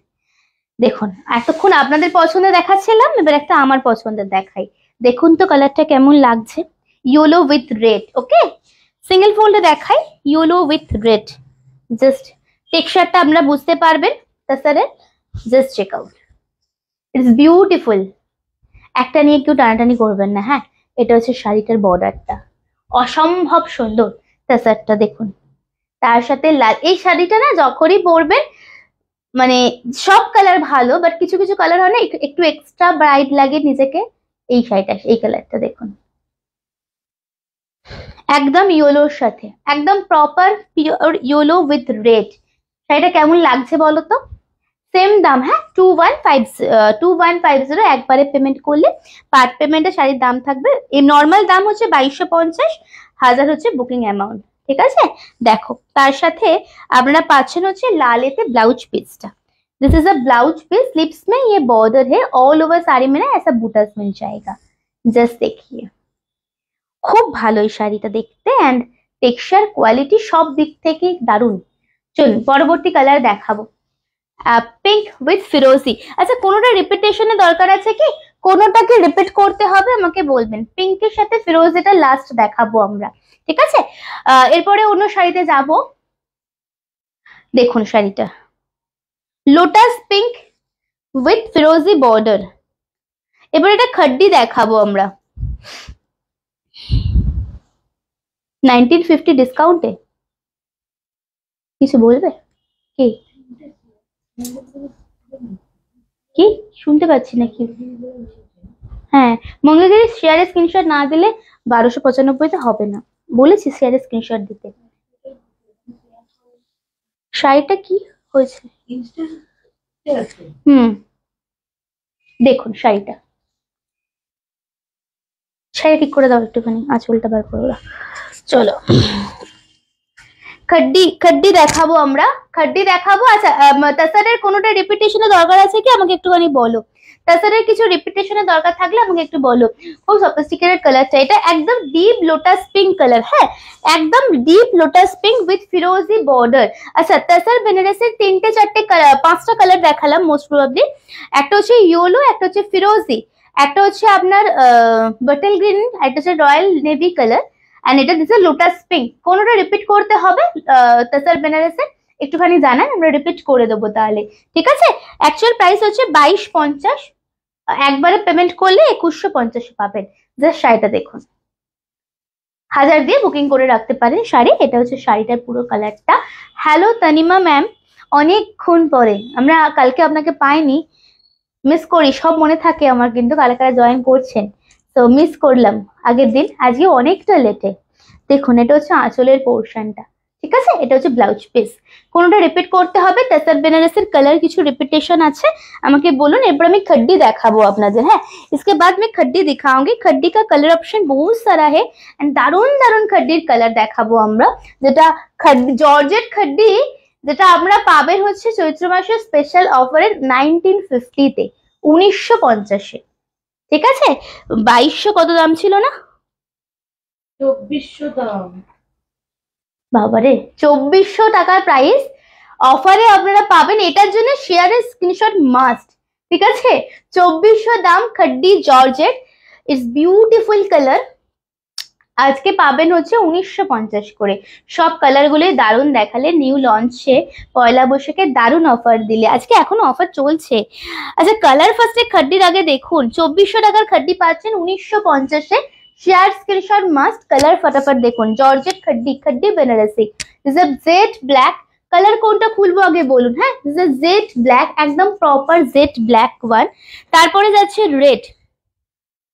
দেখুন এতক্ষণ আপনাদের পছন্দের দেখাচ্ছিলাম, এবার একটা আমার পছন্দের দেখাই। দেখুন তো কালারটা কেমন লাগছে, yellow with red, okay single ফোল্ডে দেখাই, ইয়েলো উইথ রেড। জাস্ট টেক্সচারটা আপনারা বুঝতে পারবেন তাছাড়া, just check out, it's beautiful. একটা নিয়ে কেউ টানাটানি করবেন না, হ্যাঁ? এটা হচ্ছে শাড়িটার বর্ডারটা, অসম্ভব সুন্দর। তাছাড়টা দেখুন, তার সাথে লাল, এই শাড়িটা না যখনই পরবেন মানে সব কালার ভালো, বাট কিছু কিছু কালার হয় না একটু এক্সট্রা ব্রাইট লাগে নিজেকে, এই শাড়িটা, এই কালারটা দেখুন, একদম ইয়েলোর সাথে, একদম proper pure yellow with red. শাড়িটা কেমন লাগছে বলো তো? সেম দাম, হ্যাঁ 2150, একবারে পেমেন্ট করলে, পার্ট পেমেন্টে শাড়ির দাম থাকবে, এই নর্মাল দাম হচ্ছে 2250, 1000 হচ্ছে বুকিং অ্যামাউন্ট, ঠিক আছে? দেখো তার সাথে আপনারা পাচ্ছেন হচ্ছে लालेते ब्लाउज पीसটা। This is a blouse piece, sleeves में ये बॉर्डर है, ऑल ओवर साड़ी में ना ऐसा बूटास मिल जाएगा। जस्ट देखिए খুব ভালো এই শাড়িটা দেখতে, এন্ড টেক্সচার কোয়ালিটি সব দিক থেকে দারুণ। চলুন পরবর্তী কালার দেখাবো, পিঙ্ক উইথ ফিরোজি। আচ্ছা কোনোটা রিপিটেশনের দরকার আছে কি? কোনোটাকে রিপিট করতে হবে আমাকে বলবেন। পিঙ্কের সাথে ফিরোজিটা লাস্ট দেখাবো আমরা, ঠিক আছে? এরপরে অন্য শাড়িতে যাব। দেখুন শাড়িটা lotus pink with firozi border. এবার এটা খাড্ডি দেখাবো আমরা 1950 ডিসকাউন্টে। কিছু বলবে কি? কি শুনতে পাচ্ছি না কি? হ্যাঁ, মঙ্গলগিরি শেয়ারে স্ক্রিনশট না দিলে 1295-তে হবে না, বলেছি শেয়ারে স্ক্রিনশট দিতে। শাড়িটা কি হয়েছে? দেখুন শাড়িটা ঠিক করে দাও একটুখানি, আঁচলটা বার করে দাও। চলো খড্ডি দেখাবো আমরা, খড্ডি দেখাবো। আচ্ছা তাসারের কোনোটা রিপিটেশনের দরকার আছে কি আমাকে একটুখানি বলো। তাসারের কিছু রিপিটেশনের দরকার থাকলে আমাকে একটু বলো। খুব সফিস্টিকেটেড কালারটা, এটা একদম ডিপ লোটাস পিঙ্ক কালার। হ্যাঁ, একদম deep lotus pink with firozi border. আচ্ছা তাসার বেনারসের 3-4 কালার 5টা কালার দেখালাম মোস্ট প্রবাবলি। একটা হচ্ছে ইয়েলো, একটা হচ্ছে ফিরোজি, একটা হচ্ছে আপনার বটল গ্রিন, একটা হচ্ছে রয়্যাল নেভি কালার, এন্ড এটা দিস লোটাস পিঙ্ক। কোনোটা রিপিট করতে হবে তাসার বেনারসে একটুখানি জানান, আমরা রিপিট করে দেবো তাহলে, ঠিক আছে? অ্যাকচুয়াল প্রাইস হচ্ছে 2250, একবারে পেমেন্ট করলে 2150 পাবেন। জাস্ট শাড়িটা দেখুন, 1000 দিয়ে বুকিং করে রাখতে পারেন শাড়ি। এটা হচ্ছে শাড়িটার পুরো কালারটা। হ্যালো তানিমা ম্যাম, অনেকক্ষণ পরে, আমরা কালকে আপনাকে পাইনি, মিস করি, সব মনে থাকে আমার, কিন্তু কালকে জয়েন করছেন তো মিস করলাম আগের দিন, আজকে অনেকটা লেটে। দেখুন এটা হচ্ছে আঁচলের পোর্শনটা, ঠিক আছে? এটা হচ্ছে ব্লাউজ পিস। কোনোটা রিপিট করতে হবে। তাসার বেনারসের কালার কিছু রিপিটেশন আছে আমাকে বলুন, এরপর আমি খড্ডি দেখাবো আপনাদের। হ্যাঁ, इसके बाद मैं खड्डी दिखाऊंगी। खड्डी का कलर ऑप्शन बहुत सारा है एंड দারুন দারুন খড্ডির কালার দেখাবো আমরা, যেটা জর্জেট খড্ডি, যেটা আমরা পাবেন হচ্ছে চৈত্র মাসের স্পেশাল অফারে 1950-তে, 1950-এ, ঠিক আছে? 2200 কত দাম ছিল না? 2400 দাম। বাবারে, 2400 টাকার প্রাইস অফারে আপনারা পাবেন। এটার জন্য শেয়ারের স্ক্রিনশট মাস্ট, ঠিক আছে? 2400 দাম, খড্ডি জর্জেট, ইটস বিউটিফুল কালার। আজকে পাবেন হচ্ছে 1950 করে। সব কালার গুলোই দারুণ দেখালে, নিউ লঞ্চে পয়লা বৈশাখে দারুণ অফার দিলে, আজকে এখনো অফার চলছে। আচ্ছা কালার ফার্স্টে খড্ডির আগে দেখুন, 2400 টাকার খড্ডি পাচ্ছেন 1950-এ। Share screenshot must. कलर फटाफट देखুন, জর্জেট খড্ডি, খড্ডি Banarasi, this is jade black. Colour কোনটা খুলবো আগে বলুন। হ্যাঁ, দিস ইজ জেড ব্ল্যাক, একদম প্রপার জেড ব্ল্যাক ওয়ান। তারপরে যাচ্ছে রেড,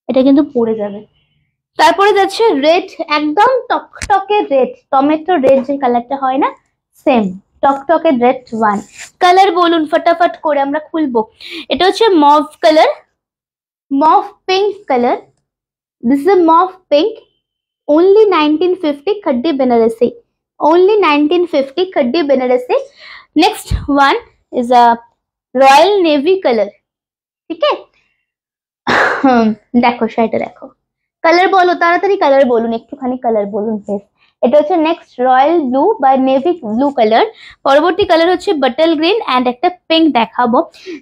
এটা কিন্তু পড়ে যাবে। তারপরে যাচ্ছে রেড, একদম টকটকে রেড, টমেটো রেড যে কালারটা হয় না, সেম টকটকে রেড ওয়ান। কালার বলুন ফটাফট করে, আমরা খুলবো। এটা হচ্ছে mauve colour, mauve pink colour, this is a mauve pink, only 1950 khaddi banarasi, only 1950 khaddi banarasi. Next one is a royal navy color, ठीक है? দেখো শাড়িটা দেখো, কালার বলো তাড়াতাড়ি, কালার বলুন একটুখানি, কালার বলুন প্লিজ। এটা হচ্ছে নেক্সট রয়্যাল ব্লু বা নেভি ব্লু কালার। পরবর্তী কালার হচ্ছে বটল গ্রিন এন্ড একটা পিঙ্ক দেখাবো।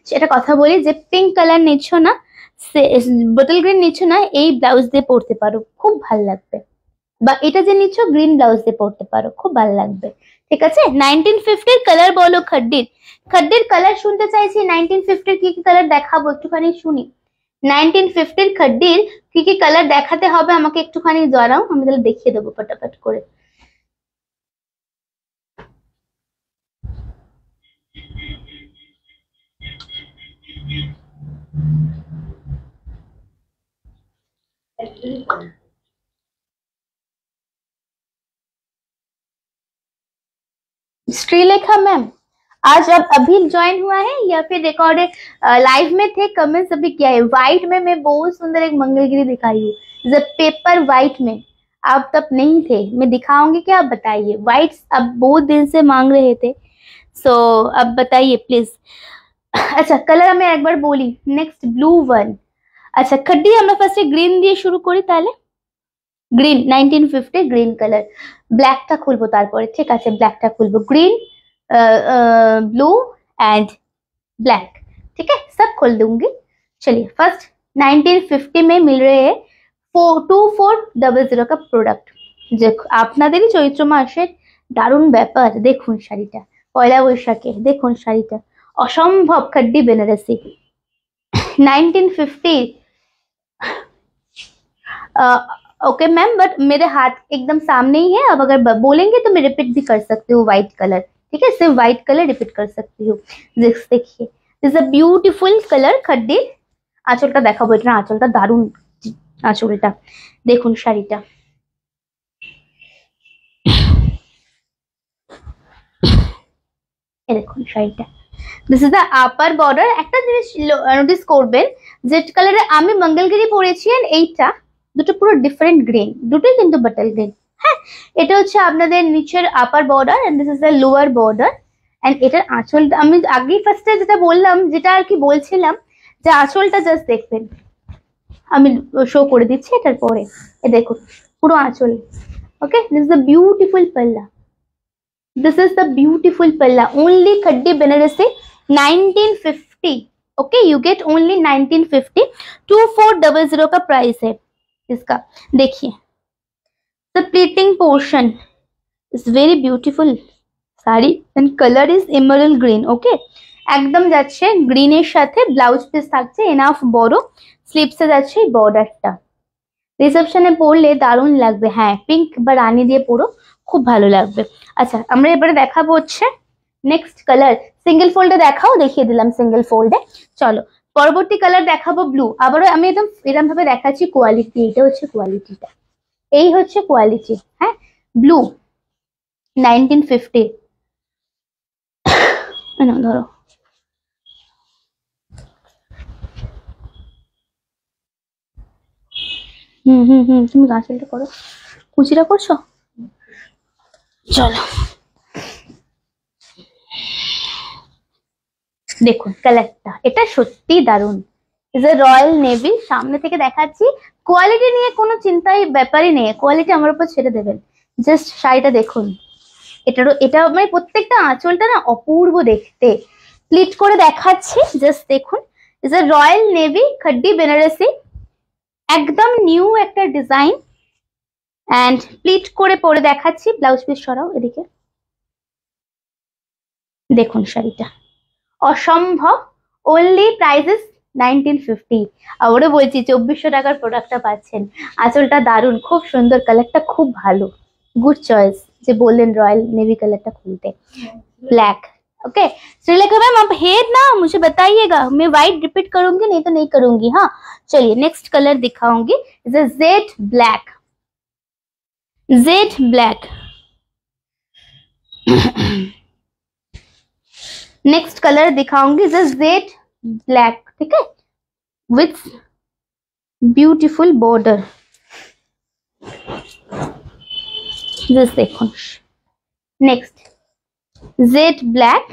সেটা কথা বলি, যে পিঙ্ক কালার নিচ্ছ না, বটল গ্রিন নিচ্ছ না, এই ব্লাউজ দিয়ে পরতে পারো, খুব ভালো লাগবে। বা এটা যে নিচ্ছ গ্রিন ব্লাউজ দিয়ে পরতে পারো, খুব ভালো লাগবে, ঠিক আছে? 1950 কালার বলো খড্ডির, খড্ডির কালার শুনতে চাইছি। 1950 কি কি কালার দেখাবো একটুখানি শুনি। 1950 খড্ডির কি কি কালার দেখাতে হবে আমাকে একটুখানি জানাও, আমি তাহলে দেখিয়ে দেবো ফটাফট করে। श्रीलेखा मैम, आज आप अभी ज्वाइन हुआ है या फिर रिकॉर्डेड लाइव में थे? कमेंट्स अभी क्या है? व्हाइट में मैं बहुत सुंदर एक मंगलगिरी दिखाई हूँ, जब पेपर व्हाइट में, आप तब नहीं थे, मैं दिखाऊंगी क्या, आप बताइए। व्हाइट अब बहुत दिन से मांग रहे थे, सो अब बताइए प्लीज। अच्छा কালার আমি একবার বলি। Next blue one. আচ্ছা খড্ডি আমরা ফার্স্টে গ্রিন দিয়ে শুরু করি তাহলে। গ্রিন 1950 গ্রিন কালার, ব্ল্যাকটা খুলবো তারপরে, ঠিক আছে? ব্ল্যাকটা খুলবো, ग्रीन ब्लू एंड ब्लैक, ठीक है? सब खोल दूंगी। चलिए फर्स्ट 1950 में मिल रहे हैं 2400 का প্রোডাক্ট। আপনাদেরই চৈত্র মাসের দারুণ ব্যাপার। দেখুন শাড়িটা, পয়লা বৈশাখে দেখুন শাড়িটা, অসম্ভব खड्डी বেনারসি 1950। ओके मैम, बट मेरे हाथ एकदम सामने ही है, अब अगर बोलेंगे तो मैं रिपीट भी कर सकती हूँ। व्हाइट कलर, ठीक है, सिर्फ व्हाइट कलर रिपीट कर सकती हूँ। देखिए दिस अ ब्यूटीफुल कलर खड्डी। আঁচলটা দেখাবো, এটা আঁচলটা দারুণ, আঁচলটা দেখুন শাড়িটা। এই দেখুন শাড়িটা, this is the upper border. একটা জিনিস নোটিস করবেন, জেড কালারে আমি মঙ্গলগিরি পরেছি, এন্ড এইটা দুটো পুরো ডিফারেন্ট গ্রিন, দুটোই কিন্তু বাটল গ্রিন। হ্যাঁ, এটা হচ্ছে আপনাদের নিচের upper border and this is the lower border. And এটার আঁচলটা আমি আগেই ফার্স্টে যেটা বললাম, যেটা আর কি বলছিলাম, যে আঁচলটা জাস্ট দেখবেন, আমি শো করে দিচ্ছি এটার পরে। এ দেখুন পুরো আঁচল। Okay, this is the beautiful palla, this is the beautiful palla, only khaddi Banarasi 1950। Okay, you get only 1950, 2400 का प्राइस है इसका। देखिए the pleating portion is very beautiful sari and colour is emerald green. Okay, একদম যাচ্ছে গ্রিনের সাথে, ব্লাউজ পিস থাকছে এনাফ বড়, স্লিপসে যাচ্ছে এই বর্ডারটা। রিসেপশনে পরলে দারুণ লাগবে। হ্যাঁ, পিঙ্ক বা রানী দিয়ে পরো, খুব ভালো লাগবে। আচ্ছা, আমরা এবারে দেখাবো হচ্ছে নেক্সট কালার। সিঙ্গেল ফোল্ডে দেখাও, দেখিয়ে দিলাম সিঙ্গেল ফোল্ডে। চলো পরবর্তী কালার দেখাবো ব্লু। আবারও আমি একদম এরকম ভাবে দেখাচ্ছি কোয়ালিটি, এটা হচ্ছে কোয়ালিটিটা, এই হচ্ছে কোয়ালিটি। হ্যাঁ, ব্লু 1950। ধরো তুমি গাছটা করো, কুচিটা করছো, চলো। দেখুন কালারটা, এটা সত্যি দারুণ। ইজ এ রয়্যাল নেভি, সামনে থেকে দেখাচ্ছি। কোয়ালিটি নিয়ে কোনো চিন্তাই ব্যাপারই নেই, কোয়ালিটি আমার উপর ছেড়ে দেবেন। জাস্ট শাড়িটা দেখুন, এটা মানে প্রত্যেকটা আঁচলটা না অপূর্ব দেখতে। প্লিট করে দেখাচ্ছি, জাস্ট দেখুন। Is a royal navy khaddi Banarasi, একদম নিউ একটা ডিজাইন। এন্ড প্লিট করে পরে দেখাচ্ছি। ব্লাউজ পিস সরাও এদিকে, দেখুন শাড়িটা অসম্ভব। Only prices 1950। আবারও বলছি 2400 টাকার প্রোডাক্টটা পাচ্ছেন। আঁচলটা দারুণ, খুব সুন্দর, কালারটা খুব ভালো, গুড চয়েস। যে বললেন रॉयल नेवी कलर खुलते ब्लैक। ओके श्रीलेखा मैम, आप है ना, मुझे बताइएगा। मैं वाइट रिपीट करूंगी, नहीं तो नहीं करूंगी। हाँ चलिए, नेक्स्ट कलर दिखाऊंगी, is a Z black. Z black next colour दिखाऊंगी, इज अ जेड ब्लैक, ठीक है, विथ ब्यूटीफुल बॉर्डर। दिस देखो, next Z black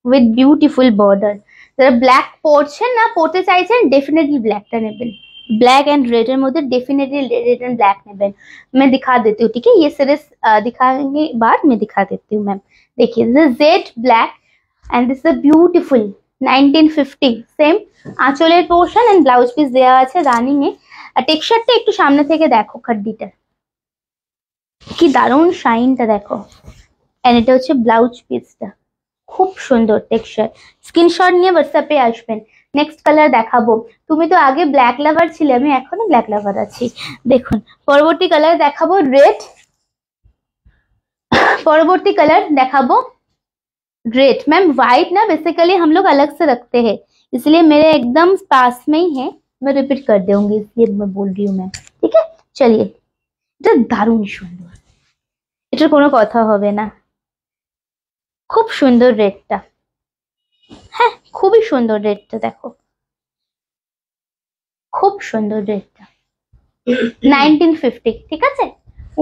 with beautiful border. যারা ব্ল্যাক পরছেন না, পরতে চাইছেন, ডেফিনেটলি ব্ল্যাকটা নেবেন। ब्लैक एंड रेड এর মধ্যে डेफिनेटली रेड एंड ब्लैक नेबेन। मैं दिखा देती हूँ, ठीक है, ये सीरीज दिखाने बाद मैं दिखा देती हूँ मैम। देखिए this jade black and this is beautiful 1950। Same आंचलेर पोर्शन एंड ब्लाउज पिस দেওয়া আছে রানিং এ। আর টেক্সচারটা একটু সামনে থেকে দেখো, খড্ডিটা কি দারুণ শাইনটা দেখো। এন্ড এটা হচ্ছে ব্লাউজ পিসটা, খুব সুন্দর টেক্সচার। স্ক্রিনশট নিয়ে হোয়াটসঅ্যাপে আসবেন। নেক্সট কালার দেখাবো। তুমি তো আগে ব্ল্যাক লাভার ছিলে, আমি এখনো ব্ল্যাক লাভার আছি। দেখুন পরবর্তী কালার দেখাবো রেড। পরবর্তী কালার দেখাবো रेड। मैम व्हाइट ना बेसिकली हम लोग अलग से रखते हैं, इसलिए मेरे एकदम पास में ही है, मैं रिपीट कर दूंगी, इसलिए मैं बोल रही हूँ मैम, ठीक है। चलिए, এটা দারুণ সুন্দর, এটার কোনো কথা হবে না। খুব সুন্দর রেডটা, হ্যাঁ খুবই সুন্দর রেডটা, দেখো খুব সুন্দর রেডটা। 1950, ঠিক আছে,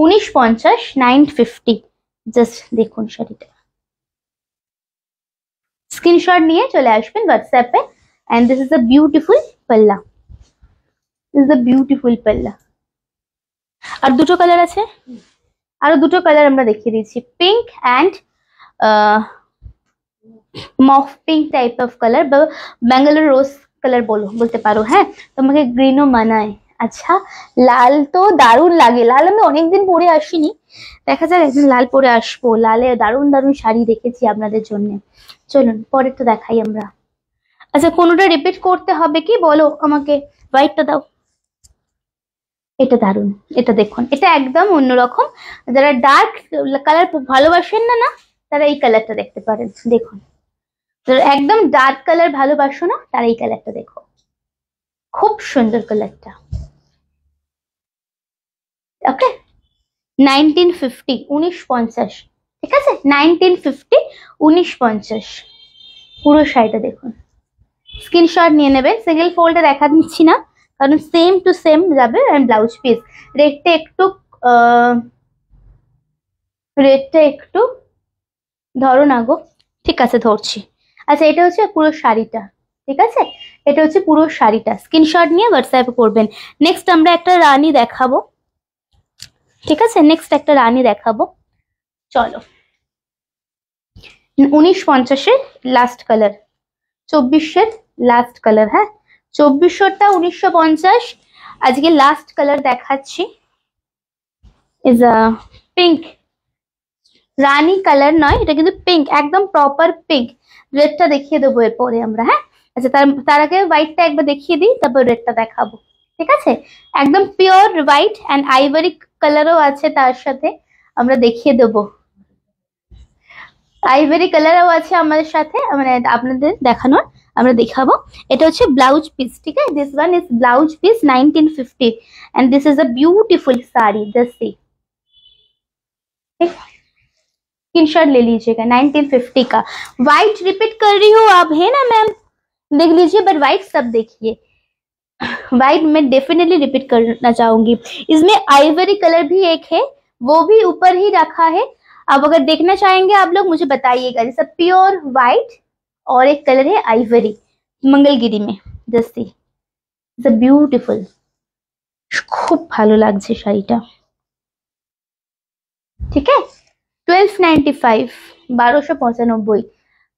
1950 950। জাস্ট দেখুন শাড়িটা, স্ক্রিনশট নিয়ে চলে আসবেন হোয়াটসঅ্যাপে। And this is a beautiful পাল্লা, দিস ইজ আ বিউটিফুল পাল্লা। আর দুটো কালার আছে, আরো দুটো কালার আমরা দেখিয়ে দিচ্ছি, pink and mauve pink type of colour, Bengaluru rose colour বলতে পারো, হ্যাঁ তোমাকে গ্রিনও মানায়। আচ্ছা লাল তো দারুণ লাগে, লাল আমি অনেকদিন পরে আসিনি, দেখা যাক একদিন লাল পরে আসবো। লালে দারুণ দারুণ শাড়ি দেখেছি আপনাদের জন্য। চলুন পরের তো দেখাই আমরা। আচ্ছা কোনোটা রিপিট করতে হবে কি বলো আমাকে। হোয়াইটটা দাও, এটা দারুণ, এটা দেখুন, এটা একদম অন্যরকম। যারা ডার্ক কালার ভালোবাসেন না না তারা এই কালারটা দেখতে পারেন। দেখুন যারা একদম ডার্ক কালার ভালোবাসো না তারা এই কালারটা দেখো, খুব সুন্দর কালারটা। ওকে 1950 1950, ঠিক আছে 1950 1950 পুরো শাড়িটা দেখুন। স্ক্রিনশট নিয়ে নেবে, সিঙ্গেল ফোল্ডে দেখা দিচ্ছি না কারণ সেম টু সেম যাবে। এন্ড ব্লাউজ পিস রেটটা একটু ধরো না গো, ঠিক আছে ধরছি। আচ্ছা এটা হচ্ছে পুরো শাড়িটা, ঠিক আছে এটা হচ্ছে পুরো শাড়িটা, স্ক্রিনশট নিয়ে হোয়াটসঅ্যাপে করবেন। নেক্সট আমরা একটা রানী দেখাবো, ঠিক আছে নেক্সট একটা রানী দেখাবো। চলো 1950-এর লাস্ট কালার, 2400-এর লাস্ট কালার, হ্যাঁ 2400টা 1950, আজকে লাস্ট কালার দেখাচ্ছি। Is a pink, Rani colour নয় এটা কিন্তু পিঙ্ক, একদম প্রপার পিঙ্ক। রেডটা দেখিয়ে দেবো এরপরে আমরা, হ্যাঁ আচ্ছা তার আগে হোয়াইটটা একবার দেখিয়ে দিই তারপর রেডটা দেখাবো, ঠিক আছে একদম পিওর হোয়াইট অ্যান্ড আইভরি কালারও আছে তার সাথে, আমরা দেখিয়ে দেবো। আইভরি কালারও আছে আমাদের সাথে, মানে আপনাদের দেখানোর আমরা দেখাবো। এটা হচ্ছে ব্লাউজ পিস, ঠিক আছে this one is blouse piece 1950 and this is a beautiful sari, just see screenshot ले लीजिएगा। 1950 का व्हाइट रिपीट कर रही हूँ आप, है ना मैम देख लीजिए, बट व्हाइट सब देखिए, व्हाइट मैं डेफिनेटली रिपीट करना चाहूंगी। इसमें आइवरी कलर भी एक है, वो भी ऊपर ही रखा है। अब अगर देखना चाहेंगे आप लोग मुझे बताइएगा। जैसा प्योर व्हाइट और एक कलर है आइवरी मंगलगिरी में, जैसे ब्यूटीफुल, खूब ভালো লাগছে শাড়িটা, ঠিক আছে 1295 1295,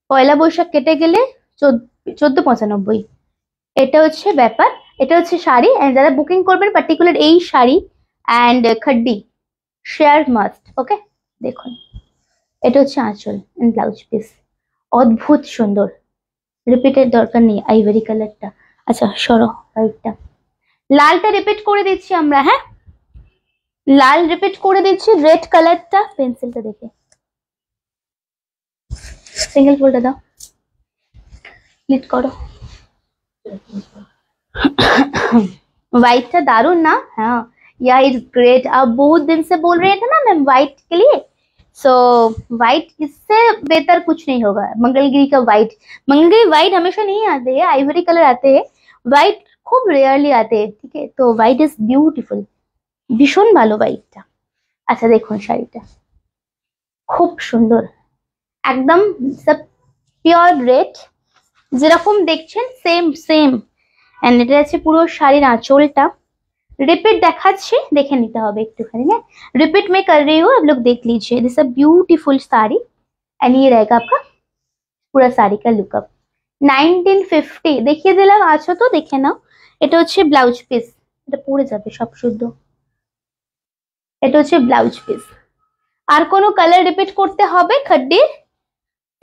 পয়লা বৈশাখ কেটে গেলে 1495। এটা হচ্ছে ব্যাপার, এটা হচ্ছে শাড়ি। এন্ড যারা বুকিং করবেন পার্টিকুলার এই শাড়ি এন্ড খড্ডি শেয়ার মাস্ট। ওকে দেখুন এটা হচ্ছে আঁচল এন্ড ব্লাউজ পিস, অদ্ভুত সুন্দর, রিপিটের দরকার নেই আইভরি কালারটা। আচ্ছা সরো হোয়াইটটা, লালটা রিপিট করে দিচ্ছি আমরা, হ্যাঁ লাল রিপিট করে দিচ্ছি। রেড কালারটা পেন্সিলটা দেখে সিঙ্গেল ফোল্ডে দাও, ক্লিক করো। व्हाइट दारुण ना, हाँ या इज ग्रेट। आप बहुत दिन से बोल रहे थे ना मैम व्हाइट के लिए, सो व्हाइट इससे बेहतर कुछ नहीं होगा। मंगलगिरी का व्हाइट, मंगलगिरी व्हाइट हमेशा नहीं आते हैं, आइवरी कलर आते हैं, व्हाइट खूब रेयरली आते हैं, ठीक है तो व्हाइट इज ब्यूटीफुल, भीषण ভালো হোয়াইটটা। আচ্ছা দেখুন শাড়িটা খুব সুন্দর, একদম সব পিওর রেড যেরকম দেখছেন সেম সেম। এন্ড এটা আছে পুরো শাড়ির আঁচলটা, रिपीट দেখাচ্ছি দেখে নিতে হবে একটুখানি, হ্যাঁ रिपीट में कर रही हूँ, आप लोग देख लीजिए। This a beautiful sari and ये रहेगा आपका पूरा साड़ी का लुकअप। 1950 দেখিয়ে দিলাম, আছো তো দেখে নাও। এটা হচ্ছে ব্লাউজ পিস, এটা পরে যাবে সব শুদ্ধ, এটা হচ্ছে ব্লাউজ পিস। আর কোনো কালার রিপিট করতে হবে খড্ডির,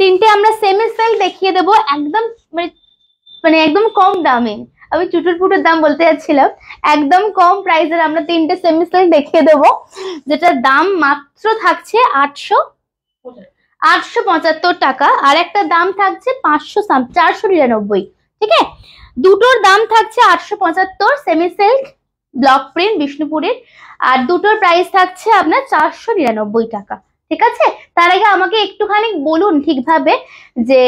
তিনটে আমরা সেমি সেল দেখিয়ে দেবো একদম মানে একদম কম দামে। আমি চুটুর পুটুর দাম বলতে যাচ্ছিলাম, একদম কম প্রাইসের আমরা তিনটে সেমি সেল দেখিয়ে দেবো, যেটার দাম মাত্র থাকছে 875 টাকা, আর একটা দাম থাকছে 499, ঠিক আছে দুটোর দাম থাকছে 875 সেমি সিল্ক ব্লক প্রিন্ট বিষ্ণুপুরের, আর দুটোর প্রাইস থাকছে আপনার 499 টাকা, ঠিক আছে। তার আগে আমাকে একটুখানি বলুন ঠিকভাবে যে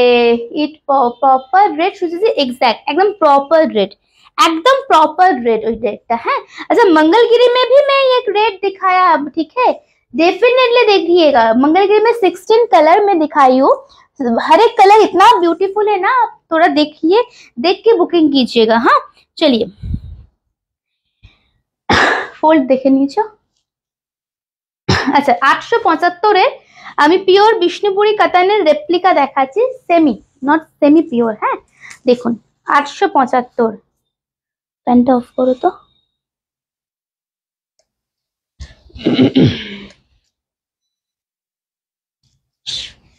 ইট প্রপার রেট সুজি, एग्जैक्ट एकदम प्रॉपर रेट, एकदम प्रॉपर रेट ওই রেটটা, হ্যাঁ। अच्छा मंगलगिरी में भी मैं एक रेट दिखाया, ठीक है डेफिनेटली देखिएगा। मंगलगिरी में 16 कलर में दिखाई हूँ, हर एक कलर इतना ब्यूटीफुल है ना, आप थोड़ा देखिए, देख के बुकिंग कीजिएगा। हाँ चलिए फोल्ड देखे नीचे। আচ্ছা 875-এর আমি পিওর বিষ্ণুপুরি কাতানের রেপ্লিকা দেখাচ্ছি, সেমি নট সেমি পিওর, হ্যাঁ দেখুন 875। প্যান্টটা অফ করো তো।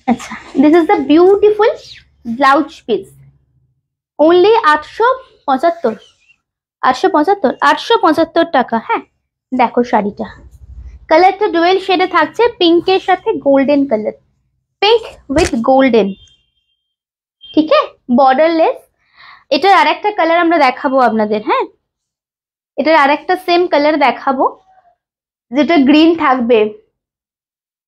আচ্ছা, this is the beautiful blouse piece, only 875। 875 টাকা। হ্যাঁ, দেখো শাড়িটা, কালারটা ডুয়েল শেডে থাকছে, পিঙ্কের সাথে golden colour, pink with golden. ঠিক আছে, বর্ডারলেস। এটার আরেকটা কালার আমরা দেখাবো আপনাদের। হ্যাঁ, এটার আরেকটা সেম কালার দেখাবো যেটা গ্रीन থাকবে।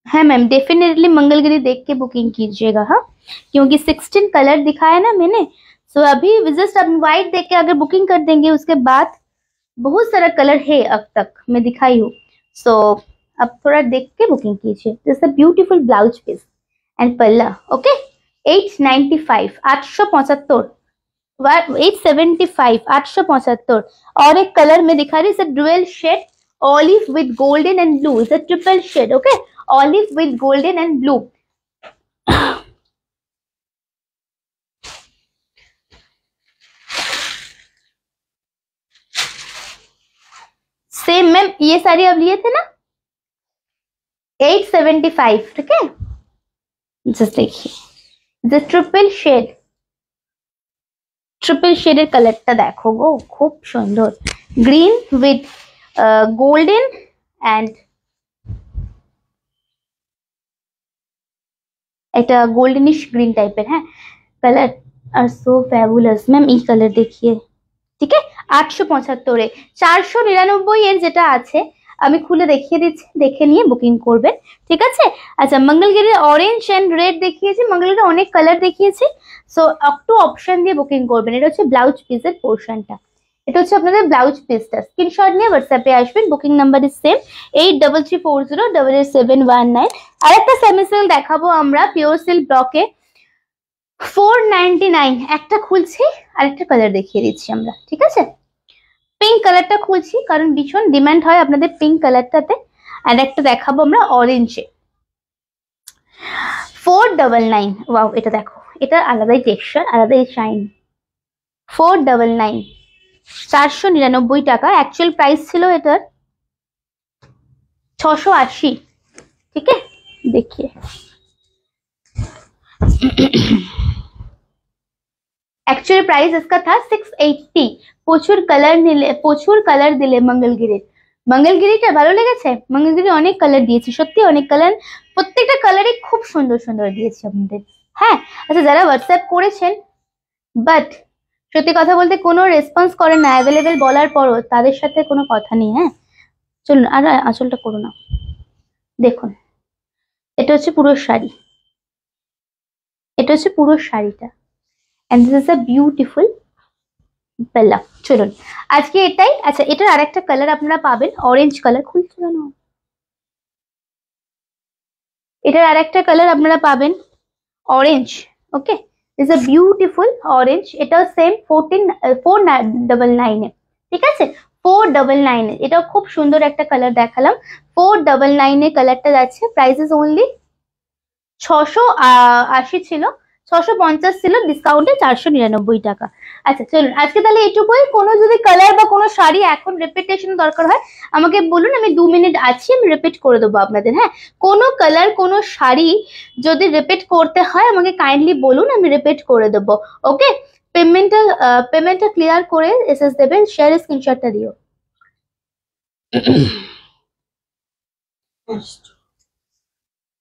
हाँ मैम, डेफिनेटली मंगलगिरी देख के बुकिंग कीजिएगा। हाँ, क्योंकि 16 कलर दिखाया ना मैंने, सो अभी जस्ट अब व्हाइट देख के अगर बुकिंग कर देंगे, उसके बाद बहुत सारा कलर है अब तक मैं दिखाई हूँ, सो अब थोड़ा देख के बुकिंग कीजिए। This a beautiful blouse piece and पल्ला। ओके, 895, 875, 875, 875। और एक कलर में दिखा रही है, dual shade olive with golden and blue, is a triple shade. Okay, olive with golden and blue. Same ma'am, ये सारी अब लिए थे ना 875। ठीक है, जस्ट देखिए द ट्रिपल शेड, ट्रिपल शेडের কালারটা দেখো গো, খুব সুন্দর, গ্রিন উইথ গোল্ডেন এন্ড এটা গোল্ডেনিশ গ্রিন টাইপের। হ্যাঁ, কালার আর সো ফ্যাবুলাস ম্যাম। এই কালার দেখিয়ে। ঠিক আছে, 875 এ 499 এর যেটা আছে আমি খুলে দেখিয়ে দিচ্ছি, দেখে নিয়ে বুকিং করবেন। ঠিক আছে। আচ্ছা, মঙ্গলগিরি অরেঞ্জ এন্ড রেড দেখিয়েছি, মঙ্গলগিরি অনেক কালার দেখিয়েছি, সো একটু অপশন দিয়ে বুকিং করবেন। এটা হচ্ছে ব্লাউজ পিসের পোর্শনটা, এটা হচ্ছে আপনাদের ব্লাউজ পিসটা। স্ক্রিনশট নিয়ে হোয়াটসঅ্যাপে আসবেন। Booking number is same 8340888719। আরেকটা সেমি সিল্ক দেখাবো আমরা, পিওর সিল্ক ব্লকে 499। একটা খুলছি, আরেকটা কালার দেখিয়ে দিচ্ছি আমরা। ঠিক আছে, পিঙ্ক কালারটা খুলছি কারণ ভীষণ ডিমান্ড হয় আপনাদের পিঙ্ক কালারটাতে। আর একটা দেখাবো আমরা অরেঞ্জে, 499। ওয়াও, এটা দেখো, এটা আলাদাই টেক্সচার, আলাদাই শাইন। 499, 499 টাকা। অ্যাকচুয়াল প্রাইস ছিল এটার 680। ठीक है, देखिए एक्चुअल प्राइस इसका था 680। প্রচুর কালার নিলে, প্রচুর কালার দিলে মঙ্গলগিরির। মঙ্গলগিরিটা ভালো লেগেছে? মঙ্গলগিরি অনেক কালার দিয়েছি, সত্যি অনেক কালার, প্রত্যেকটা কালারই খুব সুন্দর সুন্দর দিয়েছি আপনাদের। হ্যাঁ, আচ্ছা, যারা হোয়াটসঅ্যাপ করেছেন বাট সত্যি কথা বলতে কোনো রেসপন্স করে না অ্যাভেলেবেল বলার পরও, তাদের সাথে কোনো কথা নেই। হ্যাঁ, চলুন, আর আঁচলটা করো না। দেখুন, এটা হচ্ছে পুরো শাড়ি, এটা হচ্ছে পুরো শাড়িটা, and this is a beautiful পেলা। চলুন, আজকে এটাই। আচ্ছা, এটার আরেকটা কালার আপনারা পাবেন, অরেঞ্জ কালার। খুলছে কেন? এটার আরেকটা কালার আপনারা পাবেন orange. Okay, is a beautiful orange. এটাও সেম 499 এ। ঠিক আছে, 499 এ। এটাও খুব সুন্দর একটা কালার দেখালাম। 499 এ কালারটা যাচ্ছে। প্রাইস ইজ অনলি 680 ছিল, 650 ছিল, ডিসকাউন্টে 499 টাকা। আচ্ছা, চলুন আজকে তাহলে এটুকুই। কোনো যদি কালার বা কোনো শাড়ি এখন রিপিটেশন দরকার হয় আমাকে বলুন, আমি 2 মিনিট আছি, আমি রিপিট করে দেবো আপনাদের। হ্যাঁ, কোনো কালার কোনো শাড়ি যদি রিপিট করতে হয় আমাকে কাইন্ডলি বলুন, আমি রিপিট করে দেবো। ওকে, পেমেন্টটা ক্লিয়ার করে এসএস দেবেন, শেয়ার স্ক্রিনশটটা দিও।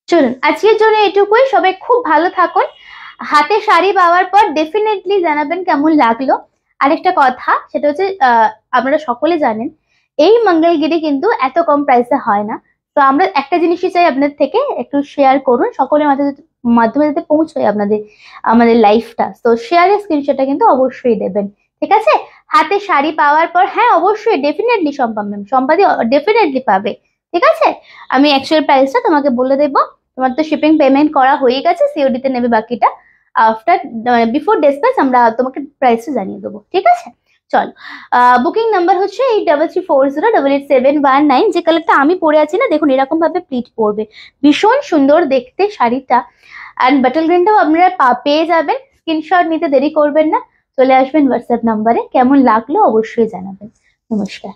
চলুন, আজকের জন্য এটুকুই। সবাই খুব ভালো থাকুন। হাতে শাড়ি পাওয়ার পর ডেফিনেটলি জানাবেন কেমন লাগলো। আরেকটা কথা, সেটা হচ্ছে আপনারা সকলে জানেন এই মঙ্গলগিরি কিন্তু এত কম প্রাইসে হয় না। তো আমরা একটা জিনিসই চাই আপনাদের থেকে, একটু শেয়ার করুন, সকলের মাধ্যমে যাতে পৌঁছয় আপনাদের আমাদের লাইফটা। তো শেয়ারের স্ক্রিনশটটা কিন্তু অবশ্যই দেবেন। ঠিক আছে, হাতে শাড়ি পাওয়ার পর, হ্যাঁ অবশ্যই ডেফিনেটলি সম্পাদি ডেফিনেটলি পাবে। ঠিক আছে, আমি অ্যাকচুয়াল প্রাইসটা তোমাকে বলে দেবো। তোমার তো শিপিং পেমেন্ট করা হয়ে গেছে, সিওডি তে নেবে বাকিটা। আফটার বিফোর ডিসপ্যাচ আমরা তোমাকে প্রাইসটা জানিয়ে দেবো। ঠিক আছে, চল। বুকিং নাম্বার হচ্ছে 8340888719। যে কালারটা আমি পরে আছি না, দেখুন এরকম ভাবে প্লিট পড়বে, ভীষণ সুন্দর দেখতে শাড়িটা। অ্যান্ড বাটল গ্রিনটাও আপনারা পেয়ে যাবেন। স্ক্রিনশট নিতে দেরি করবেন না। চলে আসবেন হোয়াটসঅ্যাপ নাম্বারে। কেমন লাগলো অবশ্যই জানাবেন। নমস্কার।